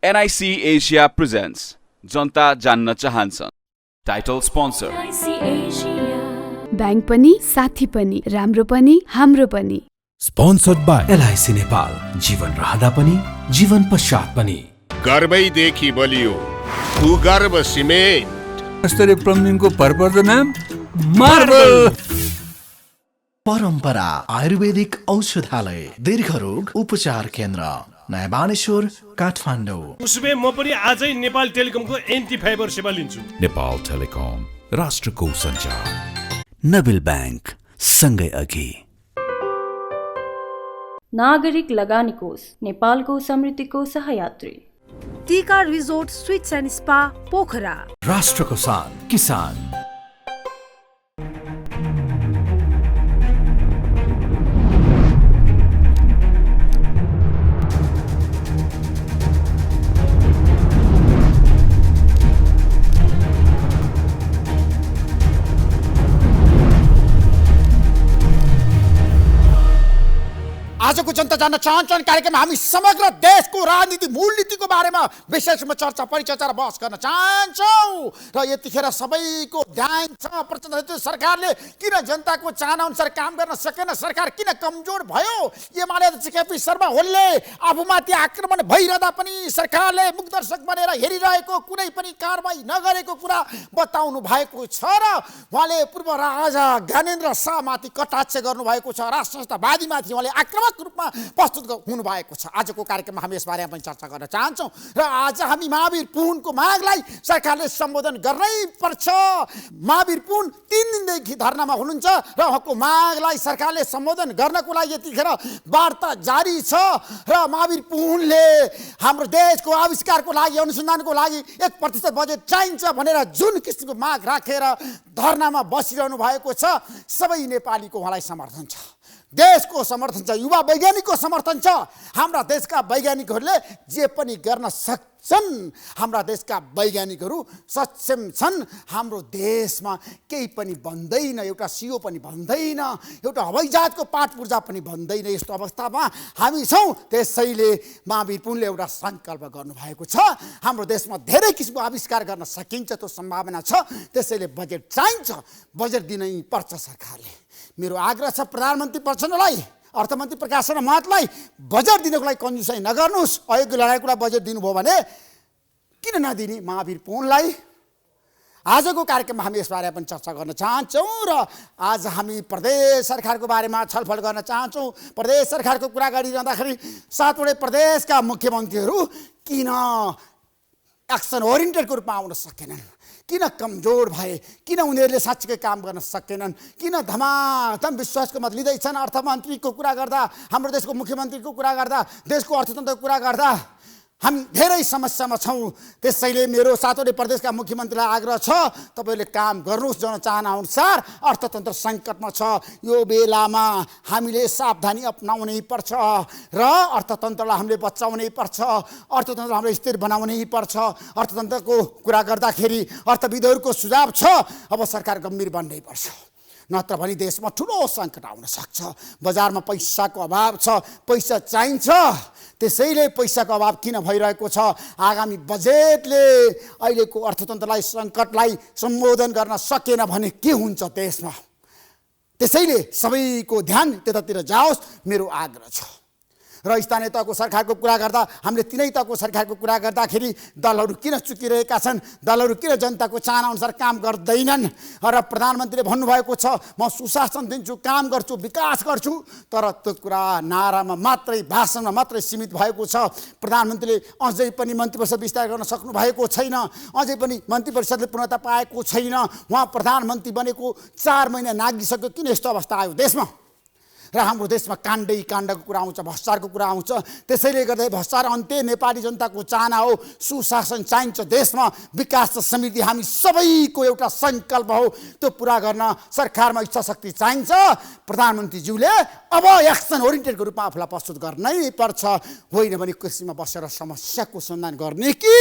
NIC Asia presents जनता जान्न चाहन्छ। Title sponsor bank पनि साथी पनि राम्रो पनि हाम्रो पनि। स्पोन्सर्ड बाइ LIC नेपाल, जीवन रहँदा पनि जीवन पश्चात पनि। गर्वैदेखि बलियो भूगर्भ सिमेन्ट। स्तरीय प्लम्बिङको भरपर्दो नाम मार्बल। परम्परा आयुर्वेदिक औषधालय, दीर्घरोग उपचार केन्द्र, नयाँ बानेश्वर, काठमाडौँ। उसबे म पनि आजै नेपाल टेलिकमको एन्टी फाइबर सेवा लिन्छु। नेपाल टेलिकम, राष्ट्रको सञ्चार। नबिल बैंक, सँगै अघि। नागरिक लगानी कोष, नेपालको समृद्धिको सहयात्री। टीका resort sweets and spa, Pokhara. राष्ट्रको शान, किसान। आजको जनता जान्न चाहन्छन् कार्यक्रममा हामी समग्र देशको राजनीति मूलनीतिको बारेमा विशेषमा चर्चा परिचर्चा र बहस गर्न चाहन्छौँ। र यतिखेर सबैको ध्यान छ प्रचण्ड सरकारले किन जनताको चाहना अनुसार काम गर्न सकेन, सरकार किन कमजोर भयो। एमाले अध्यक्ष केपी शर्मा ओलीले आफूमाथि आक्रमण भइरहँदा पनि सरकारले मुखदर्शक बनेर हेरिरहेको, कुनै पनि कारबाही नगरेको कुरा बताउनु भएको छ र उहाँले पूर्व राजा ज्ञानेन्द्र शाहमाथि कटाक्ष गर्नुभएको छ। राष्ट्र संस्थावादीमाथि उहाँले आक्रमक रूपमा प्रस्तुत हुनुभएको छ। आजको कार्यक्रममा हामी यसबारेमा पनि चर्चा गर्न चाहन्छौँ। र आज हामी महावीर पुनको मागलाई सरकारले सम्बोधन गर्नै पर्छ। महावीर पुन 3 दिनदेखि धरनामा हुनुहुन्छ र उहाँको मागलाई सरकारले सम्बोधन गर्नको लागि यतिखेर वार्ता जारी छ। र महावीर पुनले हाम्रो देशको आविष्कारको लागि, अनुसन्धानको लागि 1% बजेट चाहिन्छ भनेर जुन किसिमको माग राखेर धरनामा बसिरहनु भएको छ, सबै नेपालीको उहाँलाई समर्थन छ, देशको समर्थन छ, युवा वैज्ञानिकको समर्थन छ। हाम्रा देशका वैज्ञानिकहरूले जे पनि गर्न सक्छन्, हाम्रा देशका वैज्ञानिकहरू सक्षम छन्। हाम्रो देशमा केही पनि बन्दैन, एउटा सियो पनि बन्दैन, एउटा हवाईजहाजको पाठ पूर्जा पनि बन्दैन। यस्तो अवस्थामा हामी छौँ। त्यसैले महावीर पुनले एउटा सङ्कल्प गर्नुभएको छ। हाम्रो देशमा धेरै किसिमको आविष्कार गर्न सकिन्छ, त्यो सम्भावना छ। त्यसैले बजेट चाहिन्छ, बजेट दिनै पर्छ सरकारले। मेरो आग्रह छ प्रधानमन्त्री प्रचण्डलाई, अर्थमन्त्री प्रकाश शर्मा महतलाई, बजेट दिनको लागि कन्जुसाइ नगर्नुहोस्। अयोग्य लडाइँको लागि बजेट दिनुभयो भने किन नदिने महावीर पुनलाई। आजको कार्यक्रममा हामी यसबारे पनि चर्चा गर्न चाहन्छौँ र आज हामी प्रदेश सरकारको बारेमा छलफल गर्न चाहन्छौँ। प्रदेश सरकारको कुरा गरिरहँदाखेरि 7वटै प्रदेशका मुख्यमन्त्रीहरू किन एक्सन ओरिएन्टेडको रूपमा आउन सकेनन्, किन कमजोर भए, किन उनीहरूले साँच्चीकै काम गर्न सकेनन्, किन धमाधम विश्वासको मत लिँदैछन्। अर्थमन्त्रीको कुरा गर्दा, हाम्रो देशको मुख्यमन्त्रीको कुरा गर्दा, देशको अर्थतन्त्रको कुरा गर्दा हामी धेरै समस्यामा छौँ। त्यसैले मेरो 7वटै प्रदेशका मुख्यमन्त्रीलाई आग्रह छ, तपाईँले काम गर्नुहोस् जनचाहना अनुसार। अर्थतन्त्र सङ्कटमा छ, यो बेलामा हामीले सावधानी अपनाउनै पर्छ र अर्थतन्त्रलाई हामीले बचाउनै पर्छ, अर्थतन्त्र हामीले स्थिर बनाउनै पर्छ। अर्थतन्त्रको कुरा गर्दाखेरि अर्थविदहरूको सुझाव छ अब सरकार गम्भीर बन्नै पर्छ, नत्र भने देशमा ठुलो सङ्कट आउन सक्छ। बजारमा पैसाको अभाव छ, पैसा चाहिन्छ। त्यसैले पैसाको अभाव किन भइरहेको छ। आगामी बजेटले अहिलेको अर्थतन्त्रलाई, सङ्कटलाई सम्बोधन गर्न सकेन भने के हुन्छ देशमा। त्यसैले सबैको ध्यान त्यतातिर जाओस्, मेरो आग्रह छ। र स्थानीय तहको सरकारको कुरा गर्दा हामीले तिनै तहको सरकारको कुरा गर्दाखेरि दलहरू किन चुकिरहेका छन्, दलहरू किन जनताको चाहना अनुसार काम गर्दैनन्। र प्रधानमन्त्रीले भन्नुभएको छ म सुशासन दिन्छु, काम गर्छु, विकास गर्छु, तर त्यो कुरा नारामा मात्रै, भाषणमा मात्रै सीमित भएको छ। प्रधानमन्त्रीले अझै पनि मन्त्री परिषद विस्तार गर्न सक्नु भएको छैन, अझै पनि मन्त्री परिषदले पूर्णता पाएको छैन। उहाँ प्रधानमन्त्री बनेको 4 महिना नागिसक्यो, किन यस्तो अवस्था आयो देशमा। र हाम्रो देशमा काण्डै काण्डको कुरा आउँछ, भ्रष्टाचारको कुरा आउँछ। त्यसैले गर्दा भ्रष्टाचार अन्त्य नेपाली जनताको चाहना हो। सुशासन चाहिन्छ देशमा, विकास र समृद्धि हामी सबैको एउटा सङ्कल्प हो। त्यो पुरा गर्न सरकारमा इच्छा शक्ति चाहिन्छ। प्रधानमन्त्रीज्यूले अब एक्सन ओरिएन्टेडको रूपमा आफूलाई प्रस्तुत गर्नै पर्छ, होइन भने कुर्सीमा बसेर समस्याको समाधान गर्ने कि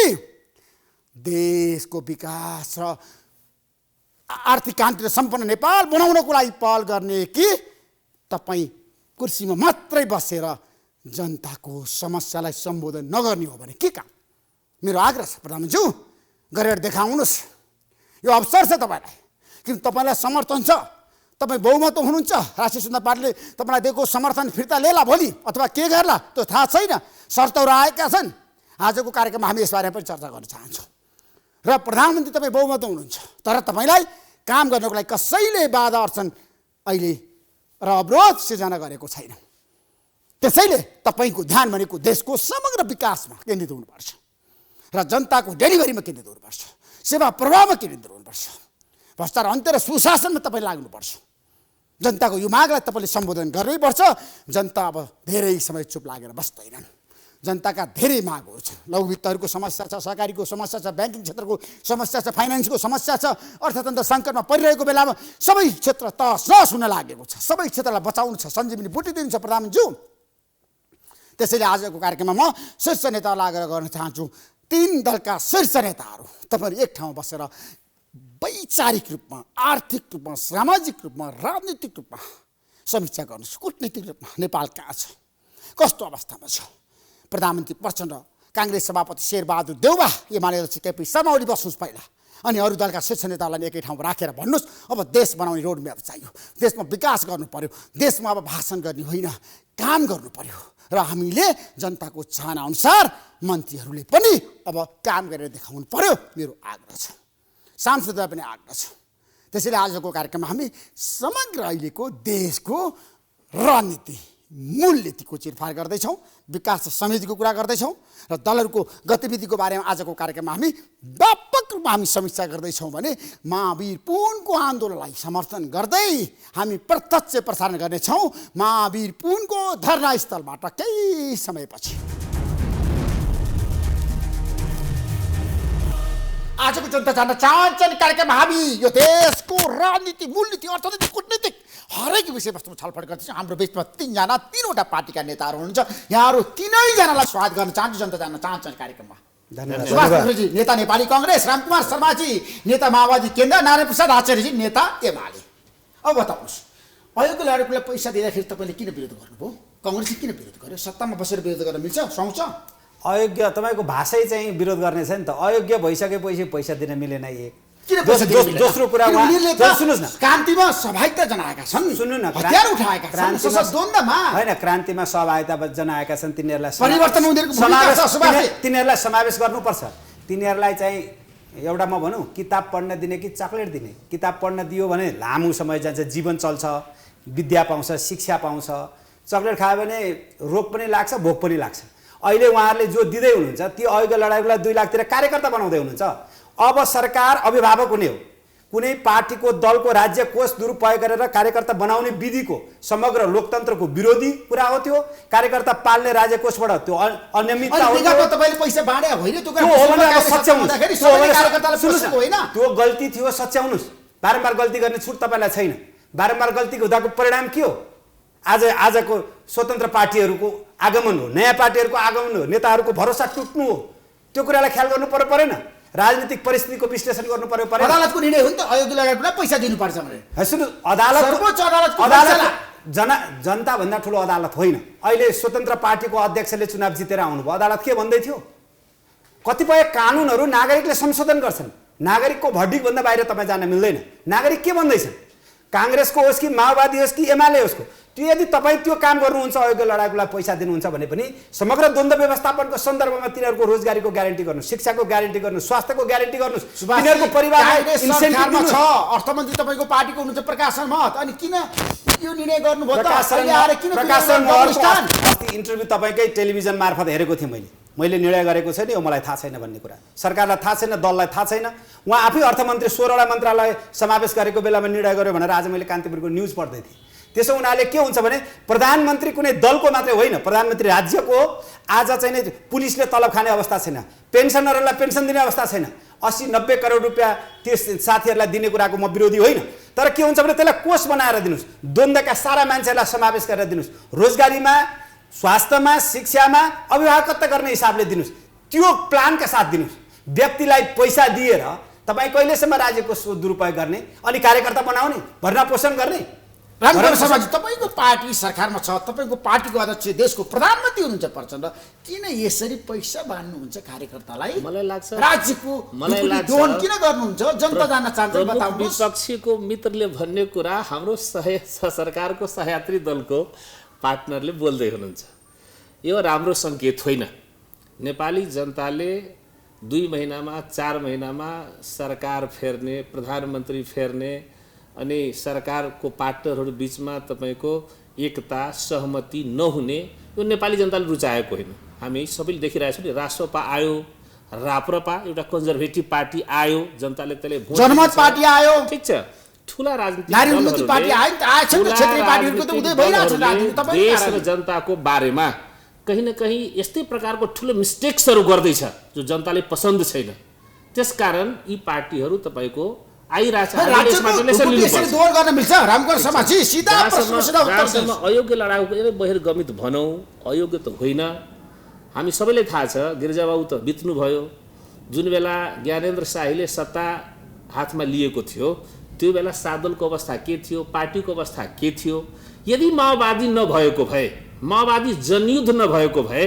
देशको विकास र आर्थिक क्रान्ति र सम्पन्न नेपाल बनाउनको लागि पहल गर्ने कि तपाईँ कुर्सीमा मात्रै बसेर जनताको समस्यालाई सम्बोधन नगर्ने हो भने के काम। मेरो आग्रह छ प्रधानमन्त्रीज्यू, गरेर देखाउनुहोस्। यो अवसर छ तपाईँलाई, किन तपाईँलाई समर्थन छ, तपाईँ बहुमत हुनुहुन्छ, राष्ट्रिय स्वतन्त्र पार्टीले तपाईँलाई दिएको समर्थन फिर्ता लिएला भोलि अथवा के गर्ला त्यो थाहा छैन, शर्तहरू आएका छन्। आजको कार्यक्रममा हामी यसबारे पनि चर्चा गर्न चाहन्छौँ। र प्रधानमन्त्री तपाईँ बहुमत हुनुहुन्छ, तर तपाईँलाई काम गर्नको लागि कसैले बाधा अड्चन अहिले र अवरोध सिर्जना गरेको छैन। त्यसैले तपाईँको ध्यान भनेको देशको समग्र विकासमा केन्द्रित हुनुपर्छ र जनताको डेलिभरीमा केन्द्रित हुनुपर्छ, सेवा प्रभावमा केन्द्रित हुनुपर्छ, भ्रष्टाचार अन्त्य र सुशासनमा तपाईँ लाग्नुपर्छ। जनताको यो मागलाई तपाईँले सम्बोधन गर्नैपर्छ। जनता अब धेरै समय चुप लागेर बस्दैनन्। जनताका धेरै मागहरू छन्। लघुवित्तहरूको समस्या छ, सहकारीको समस्या छ, ब्याङ्किङ क्षेत्रको समस्या छ, फाइनेन्सको समस्या छ। अर्थतन्त्र सङ्कटमा परिरहेको बेलामा सबै क्षेत्र तहस नहस हुन लागेको छ। सबै क्षेत्रलाई बचाउनु छ, सञ्जीवनी बुटिदिनु छ प्रधानमन्त्रीज्यू। त्यसैले आजको कार्यक्रममा म शीर्ष नेताहरूलाई आग्रह गर्न चाहन्छु, 3 दलका शीर्ष नेताहरू तपाईँहरू एक ठाउँमा बसेर वैचारिक रूपमा, आर्थिक रूपमा, सामाजिक रूपमा, राजनीतिक रूपमा समीक्षा गर्नुहोस्। कूटनीतिक रूपमा नेपाल कहाँ छ, कस्तो अवस्थामा छ। प्रधानमन्त्री प्रचण्ड, काङ्ग्रेस सभापति शेरबहादुर देउवा, एमाले अध्यक्ष केपी शर्मा ओली बस्नुहोस् पहिला, अनि अरू दलका शीर्ष नेताहरूलाई एकै ठाउँमा राखेर भन्नुहोस् अब देश बनाउने रोडम्याप चाहियो, देशमा विकास गर्नु पर्यो, देशमा अब भाषण गर्ने होइन, काम गर्नु पर्यो। र हामीले जनताको चाहना अनुसार मन्त्रीहरूले पनि अब काम गरेर देखाउनु पर्यो, मेरो आग्रह छ। सांसदलाई पनि आग्रह छ। त्यसैले आजको कार्यक्रममा हामी समग्र अहिलेको देशको रणनीति, मूलनीतिको चिरफार गर्दैछौँ, विकास समितिको कुरा गर्दैछौँ र दलहरूको गतिविधिको बारेमा आजको कार्यक्रममा हामी व्यापक रूपमा हामी समीक्षा गर्दैछौँ भने महावीर पुनको आन्दोलनलाई समर्थन गर्दै हामी प्रत्यक्ष प्रसारण गर्नेछौँ महावीर पुनको धरनास्थलबाट केही समयपछि। आजको जनता जान्न चाहन्छन् कार्यक्रममा हामी यो देशको राजनीति, मूलनीति, अर्थनीति, कूटनीतिक हरेक विषयवस्तुमा छलफल गर्दैछौँ। हाम्रो बिचमा 3वटा पार्टीका नेताहरू हुनुहुन्छ। यहाँहरू 3जनालाई स्वागत गर्न चाहन्छु जनता जान्न चाहन्छन् कार्यक्रममा। सुभाष पोखरेलजी, नेता नेपाली काङ्ग्रेस, रामकुमार शर्माजी, नेता माओवादी केन्द्र, नारायण प्रसाद आचार्यजी, नेता एमाले। अब बताउनुहोस्, अयोग्य लडाकुलाई पैसा दिँदाखेरि तपाईँले किन विरोध गर्नुभयो? काङ्ग्रेसले किन विरोध गर्यो? सत्तामा बसेर विरोध गर्न मिल्छ? सुहाउँछ? अयोग्य तपाईँको भाषै चाहिँ विरोध गर्ने छ नि त। अयोग्य भइसकेपछि पैसा दिन मिलेन। दोस्रो कुरा सुन्नुहोस् न, क्रान्तिमा सहभागिता जनाएका छन्, सुन्नु न, हतियार उठाएका छन्, द्वन्द्वमा होइन, क्रान्तिमा सहभागिता जनाएका छन्, तिनीहरूलाई परिवर्तन समावेश गर्नुपर्छ। तिनीहरूलाई चाहिँ एउटा म भनौँ किताब पढ्न दिने कि चक्लेट दिने? किताब पढ्न दियो भने लामो समय जान्छ, जीवन चल्छ, विद्या पाउँछ, शिक्षा पाउँछ। चक्लेट खायो भने रोग पनि लाग्छ, भोक पनि लाग्छ। अहिले उहाँहरूले जो दिँदै हुनुहुन्छ ती अयोग्य लडाकुलाई 2 लाखतिर कार्यकर्ता बनाउँदै हुनुहुन्छ। अब सरकार अभिभावक हुने हो। कुनै पार्टीको दलको राज्य कोष दुरुपयोग गरेर कार्यकर्ता बनाउने विधिको समग्र लोकतन्त्रको विरोधी कुरा हो त्यो। कार्यकर्ता पाल्ने राज्य कोषबाट त्यो अनियमितता हो। तपाईले पैसा बाँडे होइन, त्यो गल्ती थियो, सच्याउनुस्। बारम्बार गल्ती गर्ने छुट तपाईँलाई छैन। बारम्बार गल्ती हुँदाको परिणाम के हो? आजको स्वतन्त्र पार्टीहरूको आगमन हो, नयाँ पार्टीहरूको आगमन हो, नेताहरूको भरोसा टुट्नु हो। त्यो कुरालाई ख्याल गर्नु पर्यो परेन? राजनीतिक परिस्थितिको विश्लेषण गर्नु पर्यो परेन? अदालतको निर्णय हो नि त, अयोग्य लडाकुलाई पैसा दिनुपर्छ भने। सुन्नु, अदालत जनताभन्दा ठुलो अदालत होइन। अहिले स्वतन्त्र पार्टीको अध्यक्षले चुनाव जितेर आउनुभयो, अदालत के भन्दै थियो? कतिपय कानुनहरू नागरिकले संशोधन गर्छन्। नागरिकको भड्डिकभन्दा बाहिर तपाईँ जान मिल्दैन। नागरिक के भन्दैछन्? काङ्ग्रेसको होस् कि माओवादी होस् कि एमाले होस्, त्यो यदि तपाईँ त्यो काम गर्नुहुन्छ, अयोग्य लडाकुलाई पैसा दिनुहुन्छ भने पनि समग्र द्वन्द्व व्यवस्थापनको सन्दर्भमा तिनीहरूको रोजगारीको ग्यारेन्टी गर्नुहोस्, शिक्षाको ग्यारेन्टी गर्नुहोस्, स्वास्थ्यको ग्यारेन्टी गर्नुहोस्। तिनीहरूको परिवारलाई इन्सेन्टिभ छ। अर्थमन्त्री तपाईँको पार्टीको हुनुहुन्छ प्रकाश महत, अनि किन यो निर्णय गर्नुभयो? अस्ति इन्टरभ्यू तपाईँकै टेलिभिजन मार्फत हेरेको थिएँ मैले निर्णय गरेको छैन, यो मलाई थाहा छैन भन्ने कुरा। सरकारलाई थाहा छैन, दललाई थाहा छैन। उहाँ आफै अर्थमन्त्री 16वटा मन्त्रालय समावेश गरेको बेलामा निर्णय गर्यो भनेर आज मैले कान्तिपुरको न्युज पढ्दै थिएँ। त्यसो हुनाले के हुन्छ भने प्रधानमन्त्री कुनै दलको मात्रै होइन, प्रधानमन्त्री राज्यको। आज चाहिँ नि पुलिसले तलब खाने अवस्था छैन, पेन्सनरहरूलाई पेन्सन दिने अवस्था छैन। 80-90 करोड रुपियाँ त्यो साथीहरूलाई दिने कुराको म विरोधी होइन, तर के हुन्छ भने त्यसलाई कोष बनाएर दिनुहोस्, द्वन्द्वका सारा मान्छेहरूलाई समावेश गरेर दिनुहोस्, रोजगारीमा, स्वास्थ्यमा, शिक्षामा अभिभावकत्व गर्ने हिसाबले दिनुहोस्, त्यो प्लानका साथ दिनुहोस्। व्यक्तिलाई पैसा दिएर तपाईँ कहिलेसम्म राज्यको दुरुपयोग गर्ने अनि कार्यकर्ता बनाउने, भर्ना पोषण गर्ने? रामगौर शर्माजी, तपाईँको पार्टी सरकारमा छ, तपाईँको पार्टीको अध्यक्ष देशको प्रधानमन्त्री हुनुहुन्छ प्रचण्ड, किन यसरी पैसा बाँड्नुहुन्छ कार्यकर्तालाई? मलाई लाग्छ राज्यको दोहन किन गर्नुहुन्छ? जनता जान्न चाहन्छ, बताउनुहोस्। विपक्षीको मित्रले भन्ने कुरा हाम्रो सरकारको सहयात्री दलको पार्टनरले बोल्दै हुनुहुन्छ। यो राम्रो सङ्केत होइन। नेपाली जनताले 2 महिनामा 4 महिनामा सरकार फेर्ने, प्रधानमन्त्री फेर्ने अनि सरकारको पार्टनरहरू बिचमा तपाईँको एकता सहमति नहुने यो नेपाली जनताले रुचाएको होइन। हामी सबैले देखिरहेछौँ नि, राष्ट्रपा आयो, राप्रपा एउटा कन्जर्भेटिभ पार्टी आयो, जनताले त्यसले भोट जनमत पार्टी आयो, ठिक छ, ठुला राजनीतिक देश र जनताको बारेमा कहीँ न कहीँ यस्तै प्रकारको ठुलो मिस्टेक्सहरू गर्दैछ जो जनताले पसन्द छैन। त्यसकारण यी पार्टीहरू तपाईँको अयोग्य लडाकुको बहिर्गमित भनौँ, अयोग्य त होइन। हामी सबैलाई थाहा छ, गिरिजाबाबु त बित्नुभयो। जुन बेला ज्ञानेन्द्र शाहीले सत्ता हातमा लिएको थियो त्यो बेला सादलको अवस्था के थियो, पार्टीको अवस्था के थियो? यदि माओवादी नभएको भए, माओवादी जनयुद्ध नभएको भए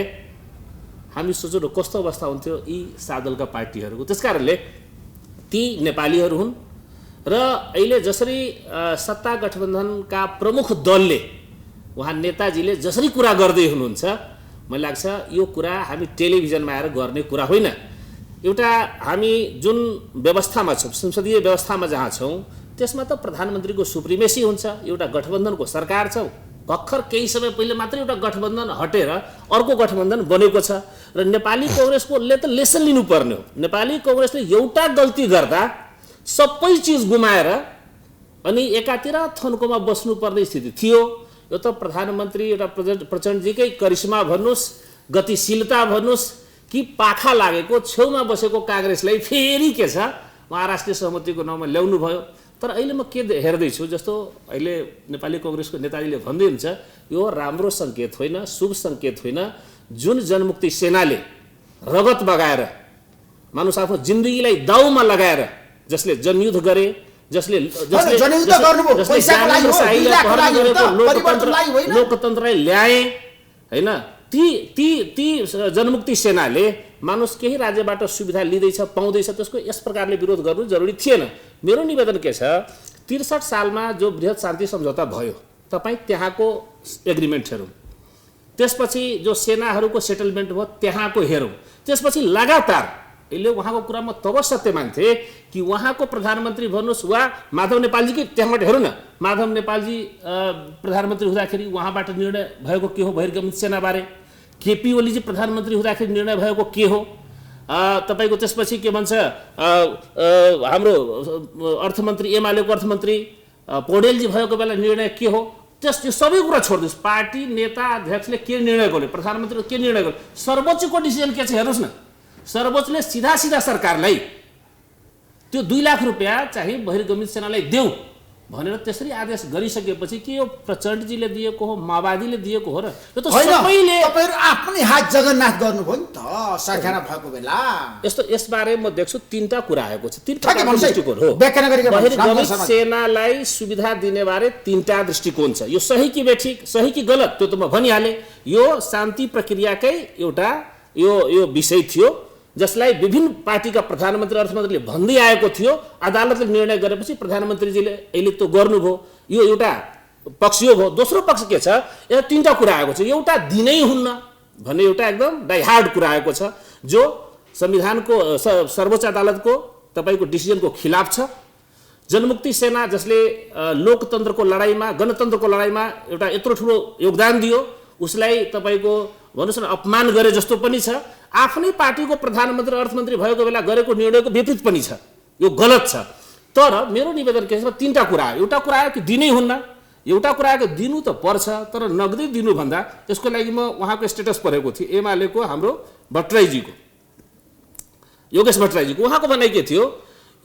हामी सोचौँ न कस्तो अवस्था हुन्थ्यो यी सादलका पार्टीहरूको। त्यसकारणले ती नेपालीहरू हुन् र अहिले जसरी सत्ता गठबन्धनका प्रमुख दलले, उहाँ नेताजीले जसरी कुरा गर्दै हुनुहुन्छ, मलाई लाग्छ यो कुरा हामी टेलिभिजनमा आएर गर्ने कुरा होइन। एउटा हामी जुन व्यवस्थामा छौँ, संसदीय व्यवस्थामा जहाँ छौँ, त्यसमा त प्रधानमन्त्रीको सुप्रिमेसी हुन्छ। एउटा गठबन्धनको सरकार छ, भर्खर केही समय पहिले मात्रै एउटा गठबन्धन हटेर अर्को गठबन्धन बनेको छ र नेपाली कांग्रेसले त लेसन लिनुपर्ने हो। नेपाली कांग्रेसले एउटा गल्ती गर्दा सबै चिज गुमाएर अनि एकातिर थन्कोमा बस्नुपर्ने स्थिति थियो। यो त प्रधानमन्त्री एउटा प्रचण्डजीकै करिश्मा भन्नुहोस्, गतिशीलता भन्नुहोस् कि पाखा लागेको छेउमा बसेको कांग्रेसलाई फेरि के छ उहाँ राष्ट्रिय सहमतिको नाउँमा ल्याउनु भयो। तर अहिले म के हेर्दैछु, जस्तो अहिले नेपाली कांग्रेसको नेताजीले भन्दै हुन्छ, यो राम्रो सङ्केत होइन, शुभ सङ्केत होइन। जुन जनमुक्ति सेनाले रगत बगाएर मानुस आफ्नो जिन्दगीलाई दाउमा लगाएर जसले जनयुद्ध गरे, जसले लोकतन्त्रलाई ल्याए होइन, ती जनमुक्ति सेनाले मानुस केही राज्यबाट सुविधा लिँदैछ, पाउँदैछ, त्यसको यस प्रकारले विरोध गर्नु जरुरी थिएन। मेरो निवेदन के छ, 63 सालमा जो बृहत शान्ति सम्झौता भयो, तपाईँ त्यहाँको एग्रिमेन्ट हेरौँ, त्यसपछि जो सेनाहरूको सेटलमेन्ट भयो त्यहाँको हेरौँ, त्यसपछि लगातार यसले उहाँको कुरा म तब सत्य मान्थे कि उहाँको प्रधानमन्त्री भन्नुहोस् वा माधव नेपालजीकै त्यहाँबाट हेरौँ न, माधव नेपालजी प्रधानमन्त्री हुँदाखेरि उहाँबाट निर्णय भएको के हो बहिर्गमन सेनाबारे, केपी ओलीजी प्रधानमन्त्री हुँदाखेरि निर्णय भएको के हो, तपाईँको त्यसपछि के भन्छ हाम्रो अर्थमन्त्री एमालेको अर्थमन्त्री पौडेलजी भएको बेला निर्णय के हो, त्यो सबै कुरा छोडिदिनुहोस्। पार्टी नेता अध्यक्षले के निर्णय गर्यो, प्रधानमन्त्रीले के निर्णय गर्यो, सर्वोच्चको डिसिजन के छ हेर्नुहोस् न। सर्वोच्चले सीधा सरकारलाई त्यो 2 लाख रुपियाँ चाहिँ बहिर्गमित सेनालाई देऊ भनेर त्यसरी आदेश गरिसकेपछि के यो प्रचण्डजीले दिएको हो, माओवादीले दिएको हो र? यो त सबैले तपाईहरु आफ्नै हात जगन्नाथ गर्नुभयो नि त सरकारमा भएको बेला। यसबारे म देख्छु 3टा कुरा आएको छ, 3 प्रकारको दृष्टिकोण हो। बहिर्गमित सेनालाई सुविधा दिने बारे 3टा दृष्टिकोण छ। यो सही कि बेठिक, सही कि गलत त्यो त म भनिहालेँ। यो शान्ति प्रक्रियाकै एउटा यो विषय थियो जसलाई विभिन्न पार्टीका प्रधानमन्त्री अर्थमन्त्रीले भन्दै आएको थियो। अदालतले निर्णय गरेपछि प्रधानमन्त्रीजीले अहिले त्यो गर्नुभयो। यो एउटा पक्ष यो भयो। दोस्रो पक्ष के छ, यहाँ 3टा कुरा आएको छ। एउटा दिनै हुन्न भन्ने एउटा एकदम डाइहार्ड कुरा आएको छ जो संविधानको सर्वोच्च अदालतको तपाईको डिसिजनको खिलाफ छ। जनमुक्ति सेना जसले लोकतन्त्रको लडाईमा, गणतन्त्रको लडाईमा एउटा यत्रो ठुलो योगदान दियो, उसलाई तपाईको भन्नुस् न अपमान गरे जस्तो पनि छ। आफ्नै पार्टीको प्रधानमन्त्री अर्थमन्त्री भएको बेला गरेको निर्णयको विपरीत पनि छ। यो गलत छ। तर मेरो निवेदन के छ, 3टा कुरा आयो। एउटा कुरा आयो कि दिनै हुन्न, एउटा कुरा आयो कि दिनु त पर्छ तर नगदै दिनु भन्दा त्यसको लागि म उहाँको स्टेटस पढेको थिएँ, एमालेको हाम्रो भट्टराईजीको, योगेश भट्टराईजीको। उहाँको भनाइ के थियो,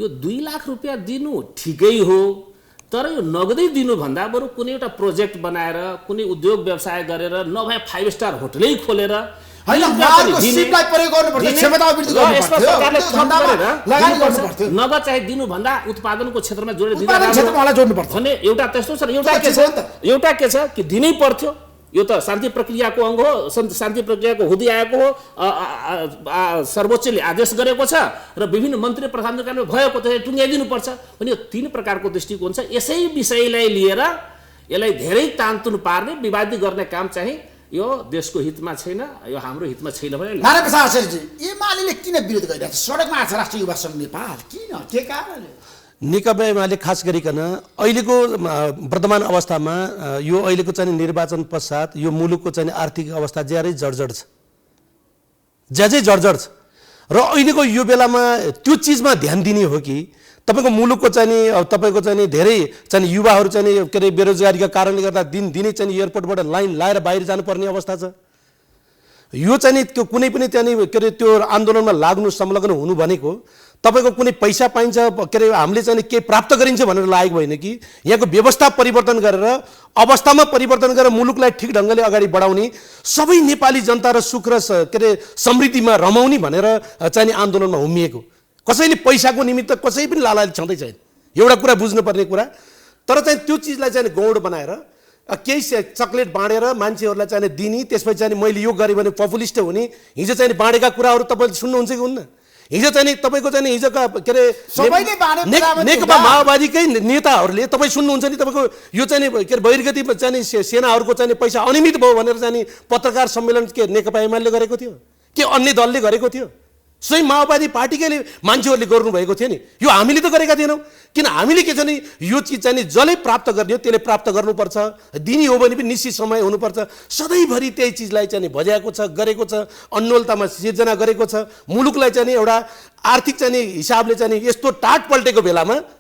यो 2 लाख रुपियाँ दिनु ठिकै हो तर यो नगदै दिनु भन्दा बरु कुनै एउटा प्रोजेक्ट बनाएर, कुनै उद्योग व्यवसाय गरेर, नभए 5 स्टार होटलै खोलेर होइन, मालको सिपलाई प्रयोग गर्नुपर्छ, क्षमता वृद्धि गर्नुपर्छ, नगद चाहिँ दिनुभन्दा उत्पादनको क्षेत्रमा जोडेर दिँदा जोड्नुपर्छ भने एउटा त्यस्तो छ। एउटा के छ कि दिनै पर्थ्यो। यो त शान्ति प्रक्रियाको अङ्ग हो, शान्ति प्रक्रियाको हुँदै आएको हो। सर्वोच्चले आदेश गरेको छ र विभिन्न मन्त्री प्रधानले भएको त टुङ्ग्याइदिनुपर्छ भने यो 3 प्रकारको दृष्टिकोण छ। यसै विषयलाई लिएर यसलाई धेरै तान्तुन पार्ने विवादित गर्ने काम चाहिँ यो देशको हितमा छैन, यो हाम्रो हितमा छैन भने नारायण प्रसाद आचार्यजी, एमाले किन विरोध गरिरहेको छ? सडकमा आएको छ राष्ट्रिय युवा सङ्घ नेपाल, किन, के कारणले? नेकपा एमाले खास गरिकन अहिलेको वर्तमान अवस्थामा यो अहिलेको चाहिँ निर्वाचन पश्चात यो मुलुकको चाहिँ आर्थिक अवस्था ज्यादै जर्जर छ, ज्यादै जर्जर छ र अहिलेको यो बेलामा त्यो चिजमा ध्यान दिने हो कि तपाईँको मुलुकको चाहिँ अब तपाईँको चाहिँ धेरै चाहिँ युवाहरू चाहिँ के अरे बेरोजगारीका कारणले गर्दा दिनदिनै चाहिँ एयरपोर्टबाट लाइन लाएर बाहिर जानुपर्ने अवस्था छ। यो चाहिँ त्यो कुनै पनि त्यहाँ के अरे त्यो आन्दोलनमा लाग्नु संलग्न हुनु भनेको तपाईँको कुनै पैसा पाइन्छ के अरे हामीले चाहिँ के प्राप्त गरिन्छ भनेर लागेको होइन कि यहाँको व्यवस्था परिवर्तन गरेर अवस्थामा परिवर्तन गरेर मुलुकलाई ठिक ढङ्गले अगाडि बढाउने, सबै नेपाली जनता र सुख र के अरे समृद्धिमा रमाउने भनेर चाहिँ आन्दोलनमा हुमिएको। कसैले पैसाको निमित्त कसै पनि लालाले छँदै छैन, एउटा कुरा बुझ्नुपर्ने कुरा। तर चाहिँ त्यो चिजलाई चाहिँ गौड बनाएर केही चक्लेट बाँडेर मान्छेहरूलाई चाहिँ दिने, त्यसपछि चाहिँ मैले यो गरेँ भने पपुलिस्ट हुने, हिजो चाहिँ बाँडेका कुराहरू तपाईँले सुन्नुहुन्छ कि हुन्न? हिजो चाहिँ तपाईँको चाहिँ हिजोका के अरे नेकपा माओवादीकै नेताहरूले तपाईँ सुन्नुहुन्छ नि, तपाईँको यो चाहिँ के अरे बहिर्गति चाहिँ सेनाहरूको चाहिँ पैसा अनियमित भयो भनेर चाहिँ पत्रकार सम्मेलन के नेकपा एमाले गरेको थियो के अन्य दलले गरेको थियो? स्वयं माओवादी पार्टीकै मान्छेहरूले गर्नुभएको थियो नि। यो हामीले त गरेका थिएनौँ, किन हामीले के छ नि यो चिज चाहिँ जसले प्राप्त गर्ने हो त्यसले प्राप्त गर्नुपर्छ, दिने हो भने पनि निश्चित समय हुनुपर्छ। सधैँभरि त्यही चिजलाई चाहिँ भज्याएको छ, गरेको छ, अन्योलतामा सिर्जना गरेको छ। मुलुकलाई चाहिँ एउटा आर्थिक चाहिँ हिसाबले चाहिँ यस्तो टाट पल्टेको बेलामा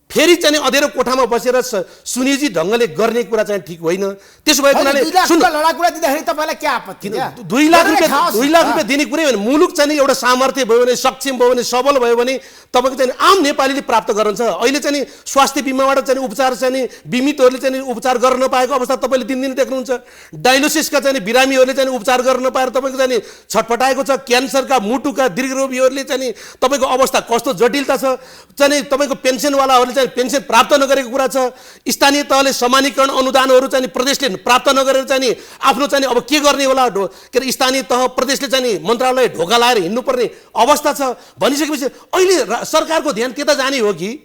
फेरि चाहिँ अँधेरो कोठामा बसेर सुनियोजी ढङ्गले गर्ने कुरा चाहिँ ठिक होइन। त्यसो भएको हुनाले लडाकुँडा दिँदाखेरि तपाईँलाई के आपत्ति? 2 लाख रुपियाँ दिने कुरै होइन। मुलुक चाहिँ एउटा सामर्थ्य भयो भने, सक्षम भयो भने, सबल भयो भने तपाईँको चाहिँ आम नेपालीले प्राप्त गर्छ। अहिले चाहिँ स्वास्थ्य बिमाबाट चाहिँ उपचार चाहिँ बिमितहरूले चाहिँ उपचार गर्न नपाएको अवस्था तपाईँले दिनदिन देख्नुहुन्छ। डायलोसिसका चाहिँ बिरामीहरूले चाहिँ उपचार गर्न नपाएर तपाईँको चाहिँ छटपटाएको छ। क्यान्सरका, मुटुका दीर्घरोगीहरूले चाहिँ तपाईँको अवस्था कस्तो जटिलता छ। चाहिँ तपाईँको पेन्सनवालाहरूले पेन्सन प्राप्त नगरेको कुरा छ। स्थानीय तहले समानीकरण अनुदानहरू चाहिँ प्रदेशले प्राप्त नगरेर चाहिँ आफ्नो चाहिँ अब के गर्ने होला, के अरे स्थानीय तह प्रदेशले चाहिँ मन्त्रालय ढोका लाएर हिँड्नुपर्ने अवस्था छ भनिसकेपछि अहिले सरकारको ध्यान त्यता जाने हो कि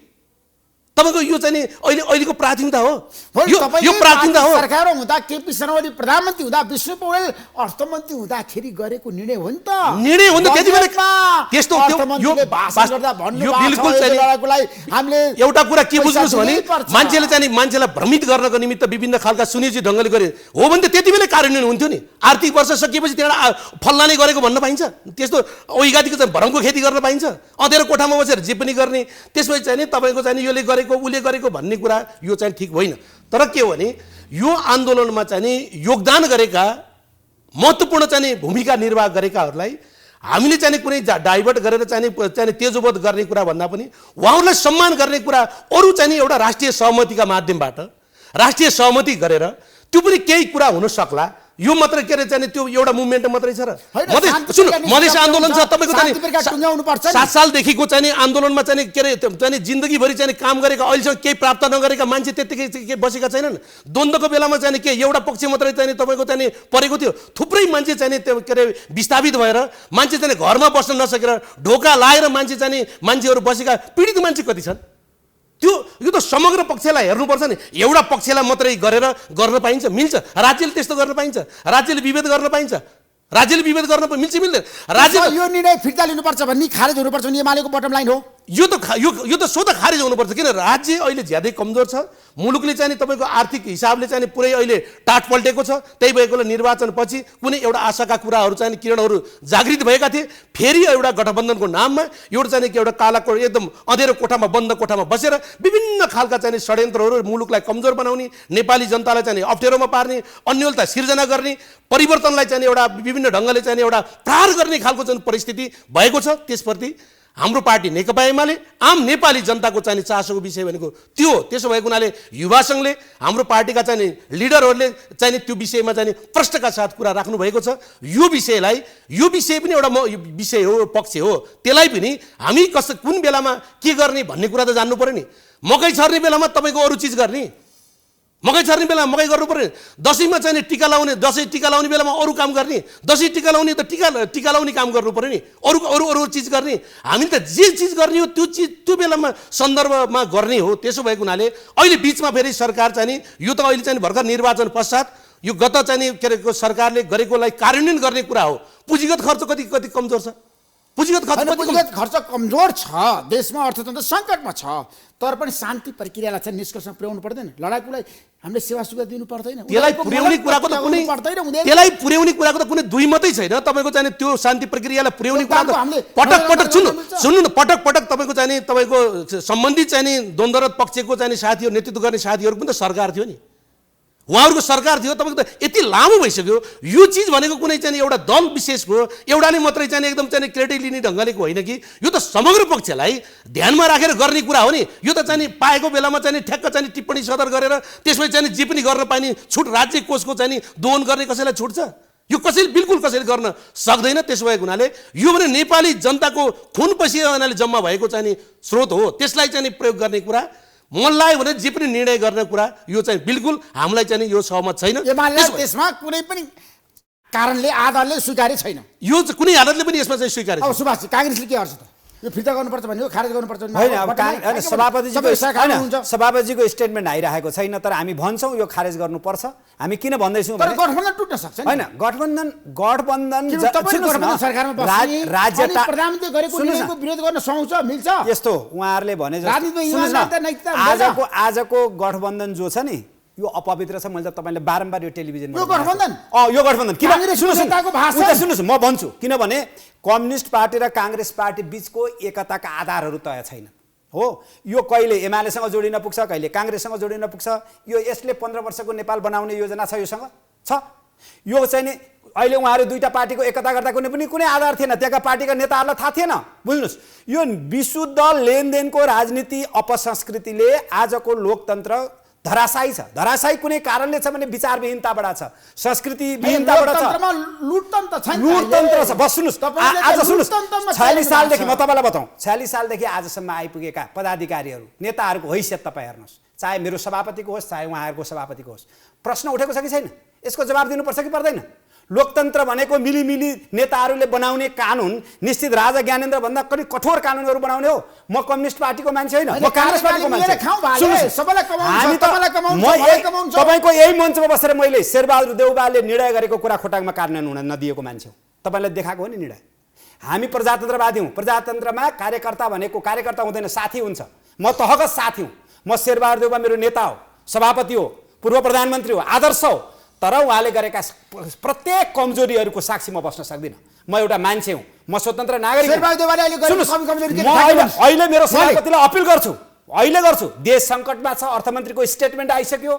तपाईँको यो चाहिँ अहिलेको प्राथमिकता हो? यो प्राथमिकता हो। सरकार हुँदा केपी शर्मा ओली प्रधानमन्त्री हुँदा विष्णु पौडेल अर्थमन्त्री हुँदाखेरि गरेको निर्णय हो नि त। निर्णय हो नि त। त्यतिबेला त्यस्तो यो बिल्कुल हामीले एउटा कुरा के बुझ्नुहोस् भने मान्छेले चाहिँ मान्छेलाई भ्रमित गर्नको निमित्त विभिन्न खालका सुनियोजित ढङ्गले गरे हो भने त त्यति बेला कार्यान्वयन हुन्थ्यो नि। आर्थिक वर्ष सकिएपछि त्यहाँ फल्लाने गरेको भन्न पाइन्छ? त्यस्तो ओइगातीको चाहिँ भरमको खेती गर्न पाइन्छ? अँधेरो कोठामा बसेर जे पनि गर्ने, त्यसपछि चाहिँ तपाईँको चाहिँ यसले उसले गरेको भन्ने कुरा यो चाहिँ ठिक होइन। तर के हो भने यो आन्दोलनमा चाहिँ योगदान गरेका, महत्त्वपूर्ण चाहिँ भूमिका निर्वाह गरेकाहरूलाई हामीले चाहिँ कुनै डाइभर्ट गरेर चाहिँ तेजोवध गर्ने कुरा भन्दा पनि उहाँहरूलाई सम्मान गर्ने कुरा अरू चाहिँ एउटा राष्ट्रिय सहमतिका माध्यमबाट राष्ट्रिय सहमति गरेर त्यो पनि केही कुरा हुन सक्ला। यो मात्र के अरे चाहिँ त्यो एउटा मुभमेन्ट मात्रै छ र मधेस आन्दोलन छ तपाईँको चाहिँ 7 सालदेखिको चाहिँ आन्दोलनमा चाहिँ के अरे चाहिँ जिन्दगीभरि चाहिँ काम गरेका, अहिलेसम्म केही प्राप्त नगरेका मान्छे त्यत्तिकै बसेका छैनन्। द्वन्द्वको बेलामा चाहिँ के एउटा पक्ष मात्रै चाहिँ तपाईँको चाहिँ परेको थियो। थुप्रै मान्छे चाहिँ त्यो के अरे विस्थापित भएर मान्छे चाहिँ घरमा बस्न नसकेर ढोका लाएर मान्छे चाहिँ मान्छेहरू बसेका पीडित मान्छे कति छन्? यो त समग्र पक्षलाई हेर्नुपर्छ नि। एउटा पक्षलाई मात्रै गरेर गर्न पाइन्छ? मिल्छ? राज्यले त्यस्तो गर्न पाइन्छ? राज्यले विभेद गर्न पाइन्छ? राज्यले विभेद गर्न मिल्छ मिल्दैन? राज्य यो निर्णय फिर्ता लिनुपर्छ भन्ने खारेज हुनुपर्छ भन्ने एमालेको बटम लाइन हो। यो त स्वतः खारेज हुनुपर्छ। किन राज्य अहिले ज्यादै कमजोर छ। मुलुकले चाहिँ तपाईँको आर्थिक हिसाबले चाहिँ पुरै अहिले टाट पल्टेको छ। त्यही भएकोले निर्वाचनपछि कुनै एउटा आशाका कुराहरू चाहिँ किरणहरू जागृत भएका थिए। फेरि एउटा गठबन्धनको नाममा एउटा चाहिँ एउटा कालाकोट एकदम अँधेरो कोठामा बन्द कोठामा बसेर विभिन्न खालका चाहिँ षड्यन्त्रहरू मुलुकलाई कमजोर बनाउने, नेपाली जनतालाई चाहिँ अप्ठ्यारोमा पार्ने, अन्योलता सिर्जना गर्ने, परिवर्तनलाई चाहिँ एउटा विभिन्न ढङ्गले चाहिँ एउटा प्रहार गर्ने खालको चाहिँ परिस्थिति भएको छ। त्यसप्रति हाम्रो पार्टी नेकपा एमाले आम नेपाली जनताको चाहिँ चासोको विषय भनेको त्यो त्यसो भएको हुनाले युवा सङ्घले हाम्रो पार्टीका चाहिँ लिडरहरूले चाहिँ त्यो विषयमा चाहिँ प्रश्नका साथ कुरा राख्नु भएको छ। यो विषय पनि एउटा विषय हो, पक्ष हो, त्यसलाई पनि हामी कुन बेलामा के गर्ने भन्ने कुरा त जान्नु पर्यो नि। मकै छर्ने बेलामा तपाईँको अरू चिज गर्ने, मकै छर्ने बेलामा मकै गर्नु पर्यो, दसैँमा चाहिँ टिका लाउने बेलामा अरू काम गर्ने, दसैँ टिका लाउने त टिका लाउने काम गर्नु पर्यो नि, अरू चिज गर्ने। हामीले त जे चिज गर्ने हो त्यो चिज त्यो बेलामा सन्दर्भमा गर्ने हो। त्यसो भएको हुनाले अहिले बिचमा फेरि सरकार चाहिँ यो त अहिले चाहिँ भर्खर निर्वाचन पश्चात यो गत चाहिँ के अरे सरकारले गरेकोलाई कार्यान्वयन गर्ने कुरा हो। पुँजीगत खर्च कति कमजोर छ, पुँजीगत खर्च कमजोर छ, देशमा अर्थतन्त्र सङ्कटमा छ, तर पनि शान्ति प्रक्रियालाई चाहिँ निष्कर्षमा पुर्याउनु पर्दैन, लडाकुलाई हामीले सेवा सुविधा दिनु पर्दैन, त्यसलाई पुर्याउने कुराको त कुनै दुई मात्रै छैन। तपाईँको चाहिँ त्यो शान्ति प्रक्रियालाई पुर्याउने कुरा पटक सुन्नु न, पटक तपाईँको चाहिँ तपाईँको सम्बन्धित चाहिँ द्वन्द्वरत पक्षको चाहिँ साथीहरू नेतृत्व गर्ने साथीहरू पनि त सरकार थियो नि, उहाँहरूको सरकार थियो। तपाईँको त यति लामो भइसक्यो। यो चिज भनेको कुनै चाहिँ एउटा दल विशेषको एउटाले मात्रै चाहिँ एकदम चाहिँ क्रेडिट लिने ढङ्गले होइन कि यो त समग्र पक्षलाई ध्यानमा राखेर गर्ने कुरा हो नि। यो त चाहिँ पाएको बेलामा चाहिँ ठ्याक्क चाहिँ टिप्पणी सदर गरेर त्यसपछि चाहिँ जे पनि गर्न पाइने छुट राज्य कोषको चाहिँ दोहन गर्ने कसैलाई छुट छ? यो बिल्कुल कसैले गर्न सक्दैन। त्यसो भएको हुनाले यो भने नेपाली जनताको खुन पसिएको हुनाले जम्मा भएको चाहिँ स्रोत हो, त्यसलाई चाहिँ प्रयोग गर्ने कुरा मन लाग्यो भने जे पनि निर्णय गर्ने कुरा यो चाहिँ बिल्कुल हामीलाई चाहिँ यो सहमत छैन। त्यसमा कुनै पनि कारणले आधारले स्वीकार्य छैन, यो कुनै हालतले पनि यसमा चाहिँ स्वीकार्य छैन। अब सुभाषजी काङ्ग्रेसले के गर्छ त? यो फिर्ता गर्नुपर्छ भन्ने हो, खारेज गर्नुपर्छ भन्ने होइन। अब सभापतिजीको स्टेटमेन्ट आइरहेको छैन, तर हामी भन्छौँ यो खारेज गर्नुपर्छ। हामी किन भन्दैछौँ भने गठबन्धन टुट्न सक्छ होइन, गठबन्धन सरकारमा राज्य प्रधानमन्त्री गरेको निर्णयको विरोध गर्न सक्छ, मिल्छ यस्तो उहाँहरूले भने आजको गठबन्धन जो छ नि यो अपवित्र छ। मैले त तपाईँले बारम्बार यो टेलिभिजनमा यो गठबन्धन सुन्नुहोस्, म भन्छु किनभने कम्युनिस्ट पार्टी र काङ्ग्रेस पार्टी बिचको एकताका आधारहरू तय छैन हो। यो कहिले एमालेसँग जोडिन पुग्छ, कहिले काङ्ग्रेससँग जोडिन पुग्छ। यो यसले 15 वर्षको नेपाल बनाउने योजना छ, योसँग छ। यो चाहिँ नि अहिले उहाँहरू दुईटा पार्टीको एकता गर्दा कुनै आधार थिएन, त्यहाँका पार्टीका नेताहरूलाई थाहा थिएन। बुझ्नुहोस्, यो विशुद्ध लेनदेनको राजनीति अपसंस्कृतिले आजको लोकतन्त्र धराशायी छ। धराशायी कुनै कारणले छ भने विचारविहीनताबाट छ, संस्कृतिविहीनताबाट छ, लुटतन्त्र छ। बस सुन्नुहोस्, आज सुन्नुहोस्, 46 सालदेखि म तपाईँलाई बताउँ, 46 सालदेखि आजसम्म आइपुगेका पदाधिकारीहरू नेताहरूको हैसियत तपाईँ हेर्नुहोस्, चाहे मेरो सभापतिको होस् चाहे उहाँहरूको सभापतिको होस्, प्रश्न उठेको छ कि छैन? यसको जवाब दिनुपर्छ कि पर्दैन? लोकतन्त्र भनेको मिलिमिली नेताहरूले बनाउने कानुन निश्चित राजा ज्ञानेन्द्र भन्दा कति कठोर कानुनहरू बनाउने हो। म कम्युनिस्ट पार्टीको मान्छे होइन, म काङ्ग्रेस पार्टीको मान्छे। तपाईँको यही मञ्चमा बसेर मैले शेरबहादुर देउवाले निर्णय गरेको कुरा खोटाङमा कार्यान्वयन हुन नदिएको मान्छे हो। तपाईँलाई देखाएको हो नि निर्णय। हामी प्रजातन्त्रवादी हौँ, प्रजातन्त्रमा कार्यकर्ता भनेको कार्यकर्ता हुँदैन, साथी हुन्छ। म तहगत साथी हुँ, म शेरबहादुर देउवा मेरो नेता हो, सभापति हो, पूर्व प्रधानमन्त्री हो, आदर्श हो, तर उहाँले गरेका प्रत्येक कमजोरीहरूको साक्षी म बस्न सक्दिनँ। म एउटा मान्छे हुँ, म स्वतन्त्र नागरिक। अहिले मेरो सभापतिलाई अपिल गर्छु, अहिले गर्छु। देश सङ्कटमा छ, अर्थमन्त्रीको स्टेटमेन्ट आइसक्यो,